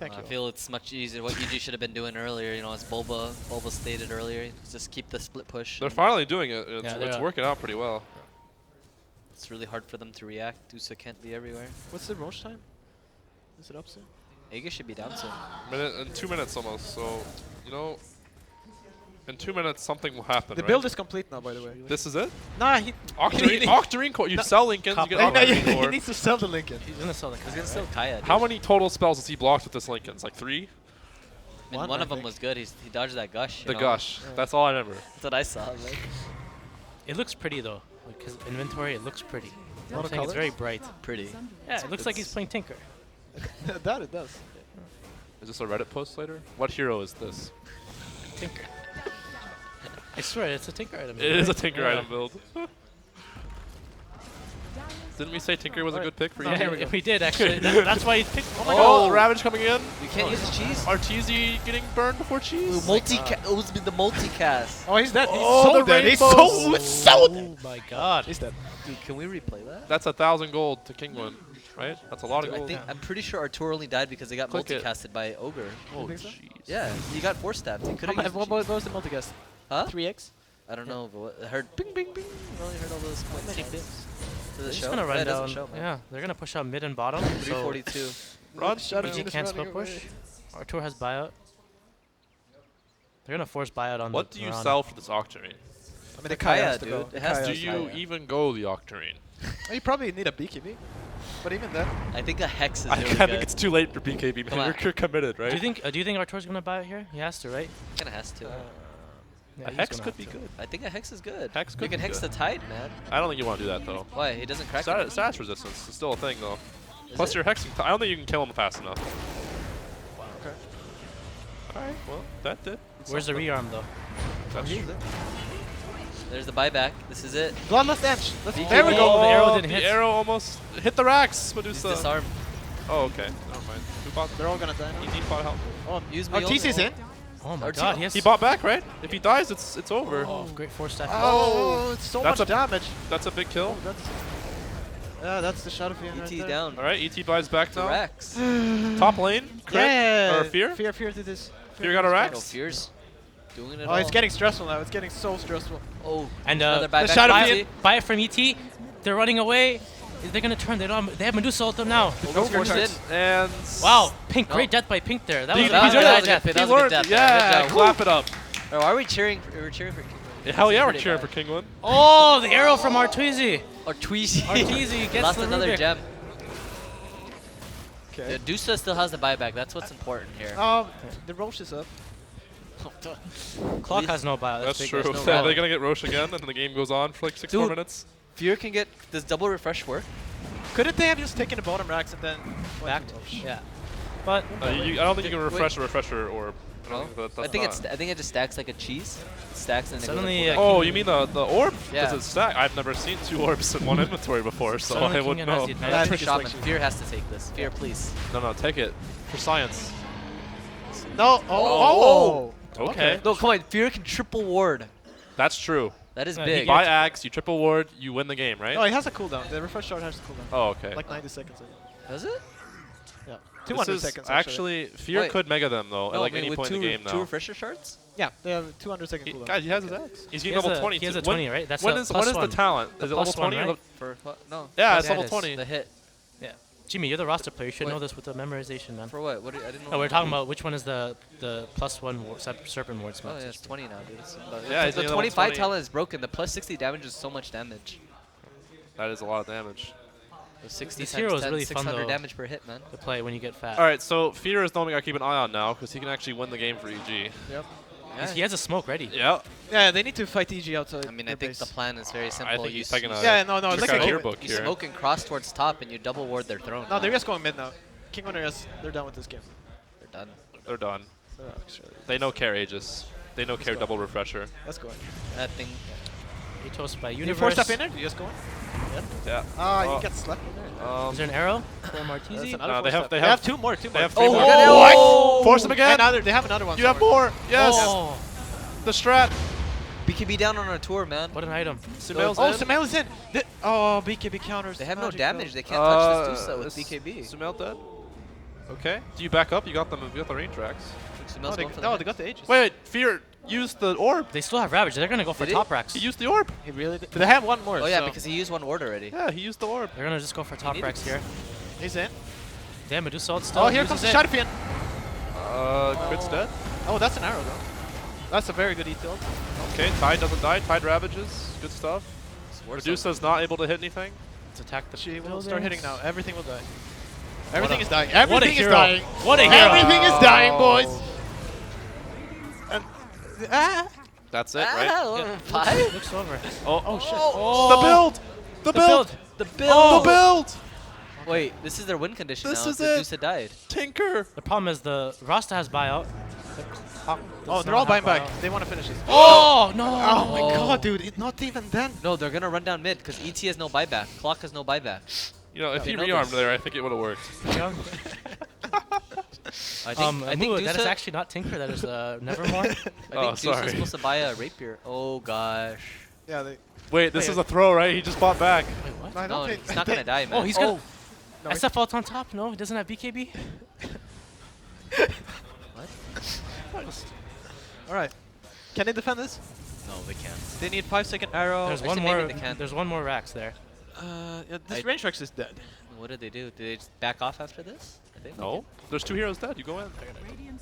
Thank I you. feel it's much easier. What EG should have been doing earlier, you know, as Bulba stated earlier, just keep the split push. they're finally doing it. It's, Yeah, it's they're- working out pretty well. It's really hard for them to react. Dusa can't be everywhere. What's the Roche time? Is it up soon? Aegis should be down soon. In 2 minutes almost. So you know, in 2 minutes something will happen. The right? build is complete now, by the way. This is it. Nah, he. Octarine core. You No. sell Lincolns, you get Copper. No, Octarine he core. needs to sell the Lincoln. He's gonna sell the. He's gonna steal Kaya. How dude. many total spells has he blocked with this Lincolns? Like 3? I mean, One, one I of them think. was good. He dodged that gush. you The know? gush. Yeah. That's all I remember. That's what I saw. Like, It looks pretty though. Like his inventory, it looks pretty. Lot I'm of saying it's very colors? bright. pretty. Yeah, it looks like he's playing Tinker. That it does. Is this a Reddit post later? What hero is this? Tinker. I swear, it's a Tinker item. It is a right? Tinker Yeah. item build. Didn't we say Tinker was a good pick for you? Yeah, we did actually. That's why he picked. Oh my Oh, god. Ravage coming in. You can't use cheese. Arteezy getting burned before cheese. It was the multicast. Oh, he's dead. He's Oh, so the dead. He's rainbows. so dead. Oh my god. He's dead. Dude, can we replay that? That's 1,000 gold to Kinguin, right? That's a lot of I gold. think I'm pretty sure Artur only died because they got Click it. multicasted by Ogre. Oh, think so? jeez. Yeah, he got 4 stabbed. He could have used What cheese. was the multicast? Huh? 3x? I don't know, but what, I heard bing bing bing. I only heard all those points. Does it They're just show? gonna Yeah, run it doesn't down. show, man. Yeah, they're gonna push out mid and bottom. 342. Run, Shut EG it. can't split push. Artur has buyout. They're gonna force buyout on What the do you Mirana. sell for this Octarine? I mean, the The Kaya Kaya, has to go. dude. The It has Kaya to Do has you go. even go the Octarine? You probably need a BKB. But even then, I think a hex is I really think good. it's too late for BKB, Come man. on. You're committed, right? Do you think Artur's gonna buy it here? He has to, right? Kind of has to. Yeah, a he's Hex gonna could have be to. good. I think a hex is good. Hex You could can be hex good. the tide, man. I don't think you want to do that, though. Why? He doesn't crack. Status resistance is still a thing, though. Is Plus, it? you're hexing. I don't think you can kill him fast enough. okay. Alright, well, that did. Where's the rearm though? That's true. There's the buyback. This is it. Bloodlust Edge. BKB. There we go. Oh, the arrow Oh, didn't the hit. arrow almost hit the racks, He's Medusa. disarmed. Oh, okay. Never mind. Who bought They're all gonna die now. EG bought help. Oh, Use oh me TC's in. Oh my Artur- god, he has. He bought back, right? If he dies, it's over. Oh, great force staff. Oh, it's so That's much a- damage. That's a big kill. That's the Shadow Fiend right ET there. down. Alright, ET buys back The now. Rax. Top lane. Crit. Yeah. Or Fear? Fear to this. Fear got a to Rax? No fears. Doing it Oh, all. it's getting stressful now. It's getting so stressful. Oh, And another the buyback. shadow buy, fiend. buy it from ET. They're running away. They're gonna turn. They have Medusa ult them now. Go force for it. it. And Wow, Pink, No. great death by Pink there. That He- was he a did good it. death. That was a He good learned. death. Yeah, Good job. clap it up. Oh, are we cheering? We're cheering for Kinguin. Yeah, hell yeah, we're Pretty cheering bad. for Kinguin. Oh, the arrow from Artuizi. Or Tweezy. Artuizi gets Lost the another Rubik. gem. Okay. Yeah, DOTA still has the buyback. That's what's important here. The Roche is up. Clock has no bio. That's big. true. There's no Are value. they gonna get Roche again, and then the game goes on for like 6 more Dude. minutes? Fear can get. Does double refresh work? Couldn't they have just taken the bottom racks and then Back to to yeah. But I don't think you can Wait. refresh a refresher orb. I don't No? think that- I that's think not- I think it just stacks like a cheese. It stacks and Suddenly, it goes Oh, you mean the orb? Yeah. Does it stack? I've never seen 2 orbs in one inventory before, so Suddenly I wouldn't Kinguin has know. the full. advantage. I That's for think it's like Shaman. cheese. Fear has to take this. Fear, please. No, take it for science. No. Oh. Okay, No, come on. Fear can triple ward. that's true. That is No, big. he Buy axe, you triple ward, you win the game, right? Oh, it has a cooldown. The refresh shard has a cooldown. Oh, okay. Like 90 seconds. I think. Does it? Yeah. This 200 is seconds. actually Fear Wait. could mega them though No, at like I mean, any with point in the game two now. refresher shards? Yeah, they have 200 second cooldown. Guys, he has his axe. He's He getting has level a- 20. he has a When- 20, right? That's when a is plus when is one. the talent? Is it level plus one, 20? right? For what? No. Yeah, it's Yeah, level it is. 20. The hit. Jimmy, you're the roster player. You should Wait. know this with the memorization, man. For what? What? I didn't know. No, we're talking about which one is the +1 serpent ward Oh spell. yeah, it's 20 now, dude. Yeah, he's the getting level 25 20. talent is broken. The plus 60 damage is so much damage. That is a lot of damage. The 60 This times hero is 10, really fun, 600 though. damage per hit, man. To play when you get fat. All right, so Fear is the one we gotta keep an eye on now because he can actually win the game for EG. Yep. He has a smoke ready. Yeah, Yeah, they need to fight EG outside. I mean, their I think base. the plan is very simple. I think you he's taking a Yeah, no, it's trick like out a of your Kinguin. book You here. smoke and cross towards top, and you double ward their throne. No, they're just going mid now. Kinguin are just, they're done with this game. They're done. They're done. They're actually- They know care Aegis. They know care go. double refresher. Let's go. That thing. Atos by You Universe. force up in there? Do you just go in? Yeah. Ah, Oh. you get slapped in there. Is there an arrow for That's Martizi? another No, they force have- up. they They have- have two more. They have Oh, three more. what? Force him again. Another, they have another one. You have somewhere. more. Yes. Oh, The strat. BKB down on a tour, man. what an item. Sumail's Oh, in. Sumail is in. Oh, BKB counters. They have no Magic damage. though. They can't touch this Dusa with is BKB. Sumail dead. Okay. Do you back up? You got them. You got the range racks. Sumail's No, they, going for the no, hit. they got the Aegis. Wait, Fear used the orb. They still have Ravage. They're gonna go for Did he? top racks. He used the orb. He really did. But they have one more. Oh yeah, so because he used one ward already. Yeah, he used the orb. They're gonna just go for top need racks it. here. he's in. Damn, Medusa ult still. Oh, here uses comes the it. Shadow Fiend. Crit's dead. Oh, that's an arrow though. That's a very good E-tilt. Okay, Tide doesn't die. Tide ravages. Good stuff. Medusa's not able to hit anything. Let's attack the She will buildings. start hitting now. Everything will die. Everything is dying. What a Everything is hero. dying. What a hero. Everything is dying, boys. And, That's it, right? Ah, 5? Looks over. oh shit. The build. The build. The build. The build. Wait, this is their win condition This now. is The it. Dusa died. Tinker. The problem is the Rasta has buyout. The clock Oh, does they're not all buying have back. buyout. They want to finish this. Oh no! Oh my Oh. god, dude. Not even then. No, they're gonna run down mid because ET has no buyback. Clock has no buyback. You know, if They he know rearmed this. there, I think it would have worked. I think Amu, that is Dusa- actually not Tinker. That is Nevermore. I think Oh, Dusa's sorry. supposed to buy a rapier. Oh gosh. Yeah, they. Wait, this Wait. is a throw, right? He just bought back. Wait, what? No, I No, don't think. he's not gonna die, man. Oh, he's gonna. No, SF ult on top. No, he doesn't have BKB. All right. Can they defend this? No, they can't. They need 5-second arrow. There's actually, one maybe more. they can. There's one more racks there. Yeah, this I- range Rex is dead. What did they do? Did they just back off after this? I think. No, there's 2 heroes dead. You go in.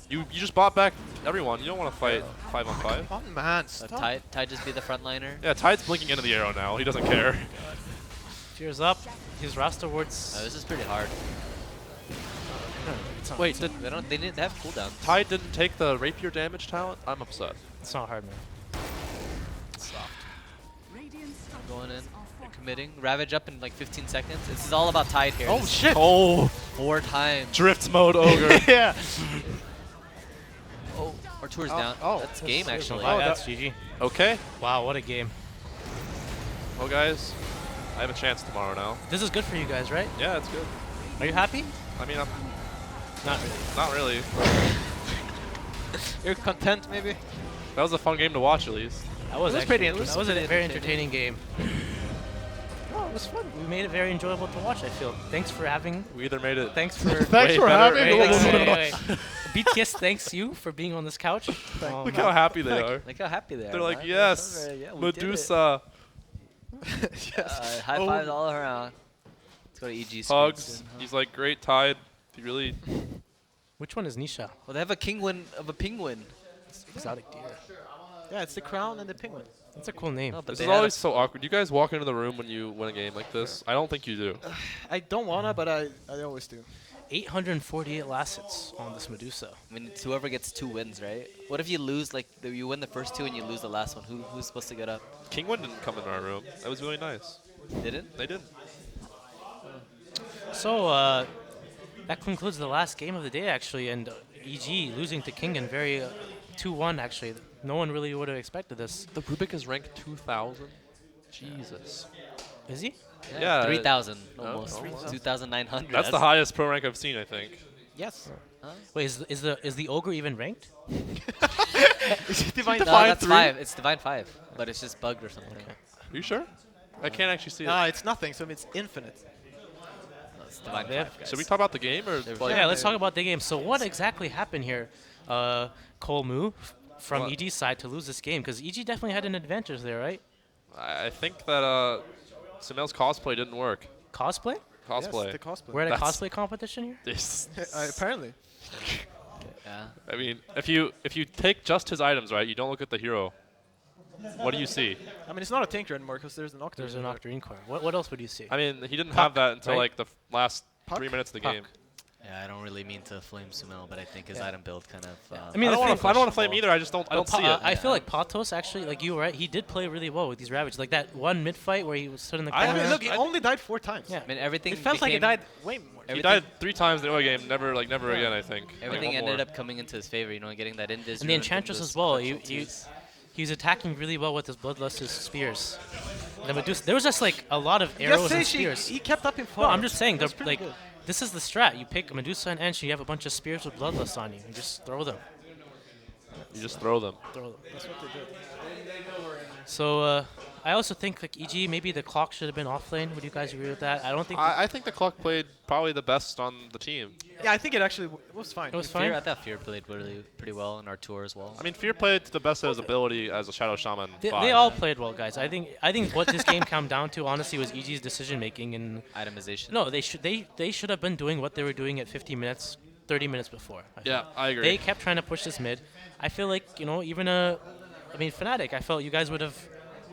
You just bought back everyone. You don't want to fight 5 on 5. Oh man, So stop. Ty just be the frontliner. Yeah, Tide's blinking into the arrow now. He doesn't care. Fears up. His Rasta wards. This is pretty hard. It's not, Wait, did They didn't have cooldowns. Tide didn't take the rapier damage talent? I'm upset. it's not hard, man. Going in. They're committing. Ravage up in like 15 seconds. This is all about Tide here. Oh This is shit. Oh, 4 times. drift mode ogre. Yeah. Oh, our tour's Oh, down. oh. That's game Wow, actually. Oh, that's GG. Okay. Wow, what a game. Well, guys, I have a chance tomorrow now. This is good for you guys, right? Yeah, it's good. Are you happy? I mean, I'm Not really. not really. You're content, maybe. That was a fun game to watch, at least. That was, It was actually- pretty- it was that was a pretty very entertaining. entertaining game. Oh, it was fun. We made it very enjoyable to watch, I feel. Thanks for having. We either made it. Thanks for. Thanks way for better- having Wait, me. wait, wait, wait. BTS thanks you for being on this couch. Look how happy they are. Look how happy they are. They're like, man. yes, Yeah, we did it. Medusa, Yes. High Oh. fives all around. Let's go to EG. hugs. Soon, huh? He's like, great tide. He really. Which one is Nisha? Well, they have a Kinguin of a penguin. Exotic deer. Yeah, it's the crown and the penguin. That's a cool name. No, but This they is had a- always so awkward. You guys walk into the room when you win a game like this? I don't think you do. I don't wanna, but I always do. 848 last hits on this Medusa. I mean, it's whoever gets 2 wins, right? What if you lose, like, you win the first 2 and you lose the last one? Who's supposed to get up? Kinguin didn't come in our room. That was really nice. Didn't? They didn't. So that concludes the last game of the day actually, and EG losing to Kinguin very 2-1 actually. No one really would have expected this. The Rubik is ranked 2,000. Jesus. Is he? Yeah. 3,000 Oh, almost. almost. 2,900. That's the highest pro rank I've seen, I think. Yes. Wait, is the ogre even ranked? Is it divine? No, Divine that's 3? 5. It's Divine 5, but it's just bugged or something. Are you sure? I can't actually see No, it. it's nothing. So it's infinite. No, it's Divine They have- 5, guys. Should we talk about the game or? They're- like- Yeah, let's talk about the game. So what exactly happened here? Cole Moo from What? EG's side to lose this game because EG definitely had an advantage there, right? I think that Sumel's cosplay didn't work. Cosplay? Cosplay. Yes, the cosplay. We're at a That's- cosplay competition here. This- Apparently. Yeah. I mean, if you take just his items, right, you don't look at the hero. What do you see? I mean, it's not a tinker anymore because there's an octave. There's an in there. Octarine core. What else would you see? I mean, he didn't Puck, have that until right? like the last Puck? 3 minutes of the Puck. game. Yeah, I don't really mean to flame Sumel, but I think his Yeah. item build kind of. I mean, I the don't want thing- to flame either. I just don't. I don't But see it. I feel Yeah. like Patos actually, like you were right, he did play really well with these Ravage. Like that one mid fight where he was stood in the I corner. I mean, look, he I- only died 4 times. Yeah. I mean, everything. It felt like he became- died way more. He everything- died 3 times in the other game. Never again. I think. Like, Everything one ended more. up coming into his favor, you know, getting that Invis. And the Enchantress as well. He was attacking really well with his Bloodlust's spears. The Medusa, there was just like a lot of arrows and spears. He kept up in No, form. I'm just saying, That's they're, pretty like, good. this is the strat. You pick Medusa and Ench, you have a bunch of spears with Bloodlust on you. You just throw them. You just throw them. Throw them. That's what they did. So I also think like EG, maybe the clock should have been off lane. Would you guys agree with that? I don't think I think the clock played probably the best on the team. Yeah, I think it actually was fine. it was Fear, fine. I thought Fear played pretty well in our tour as well. I mean, Fear played to the best of his ability as a Shadow Shaman. They 5. all played well, guys. I think what this game came down to, honestly, was EG's decision making. And Itemization. no, they should have been doing what they were doing at 50 minutes, 30 minutes before. I Yeah, felt. I agree. They kept trying to push this mid. I feel like even Fnatic. I felt you guys would have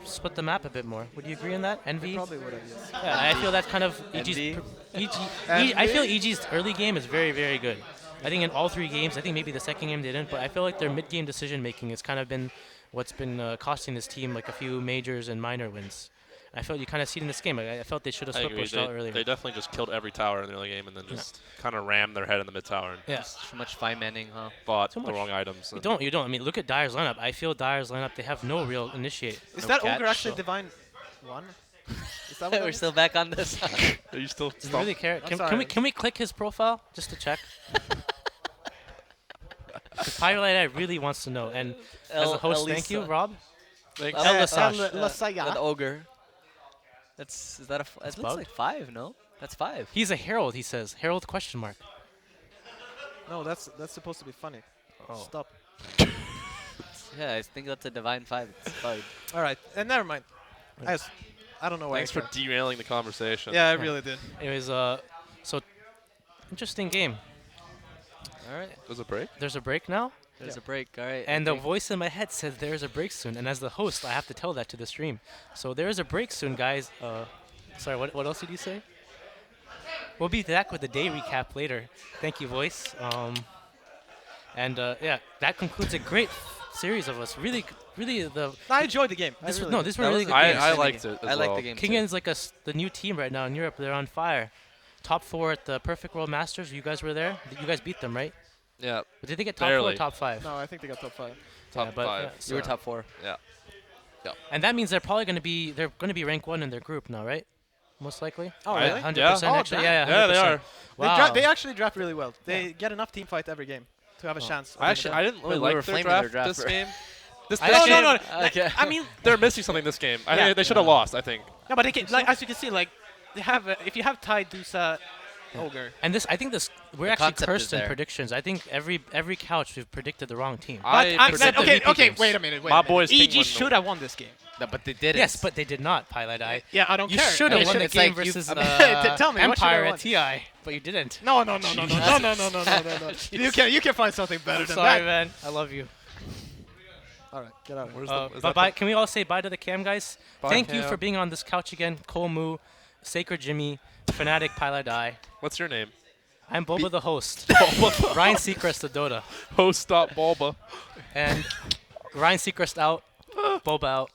split the map a bit more. Would you agree on that? Envy. Probably would have, yes. Yeah, I feel that's kind of Envy? I feel EG's early game is very, very good. I think in all 3 games, I think maybe the second game they didn't, but I feel like their mid-game decision making has kind of been what's been costing this team like a few majors and minor wins. I felt you kind of see it in this game. I felt they should have I split agree. pushed out earlier. They definitely just killed every tower in the early game and then just kind of rammed their head in the mid tower and Yeah. Too much fine manning, huh? bought Too the much. wrong items. You and- don't. I mean, look at Dyer's lineup. I feel Dyer's lineup, they have no real initiate. Is No that catch, ogre actually so- divine 1? Is that what We're that still back on this. Are you still? Do you really care? I'm Can we sorry. click his profile just to check? The Pyrolite really wants to know. And as the host, thank you, Elisa. Rob. Thanks. El Lesage. An ogre. Is that a? It looks bugged. like 5, no? That's 5. He's a herald, he says. Herald question mark. No, that's supposed to be funny. Oh. Stop. Yeah, I think that's a divine 5. It's bugged. All right, and never mind. I don't know why. Thanks I for derailing the conversation. Yeah, I really did. Anyways, so interesting game. All right. There's a break. There's a break now, There's a break. All right. and the okay. voice in my head says there's a break soon. And as the host, I have to tell that to the stream. So there is a break soon, guys. Sorry, what else did you say? We'll be back with the day recap later. Thank you, voice. Yeah, that concludes a great series of us. Really, I enjoyed the game. I this really no, did. this were That really was good a- games. I Same liked game. it. As I like well. the game. Kinguin's like the new team right now in Europe. They're on fire. Top 4 at the Perfect World Masters. You guys were there. You guys beat them, right? Yeah. But did they get top 4 or Barely. top 5? No, I think they got top 5. Top Yeah, but, 5. yeah, You were top 4. Yeah. And that means they're probably going to be rank 1 in their group now, right? Most likely. Oh, I- really? 100% Yeah. Oh, actually. damn. Yeah, Yeah, they 100%. are. Wow. They actually draft really well. They get enough team fight every game to have a chance. I didn't really we were like their flaming their draft draft this for- game. This I this actually- game, no. Okay. I mean, they're missing something this game. I Yeah. think they should have lost. I think. no, but they can, like as you can see, like they have if you have Tai, Dusa, Ogre. And I think we're The actually concept cursed is in there. predictions. I think every couch we've predicted the wrong team. I I'm predicted- the okay, VP okay, games. wait a minute. My a minute. boys EG Kinguin should have won this game. No, but they didn't. Yes, but they did not, Pilot Eye. Yeah, I don't You care. should I have won should- the it's game like you- versus Tell me, what should I Empire want? at TI, but you didn't. No. You can find something better than Sorry, that. man. I love you. All right, get out of here. Where's is Bye that bye. Can we all say bye to the cam, guys? Bye, Thank you Cam. for being on this couch again. Cole Moo, Sacred Jimmy, Fnatic Pilot Eye. What's your name? I'm Boba the host. Ryan Seacrest the Dota. Host.Bulba. And Ryan Seacrest out. Boba out.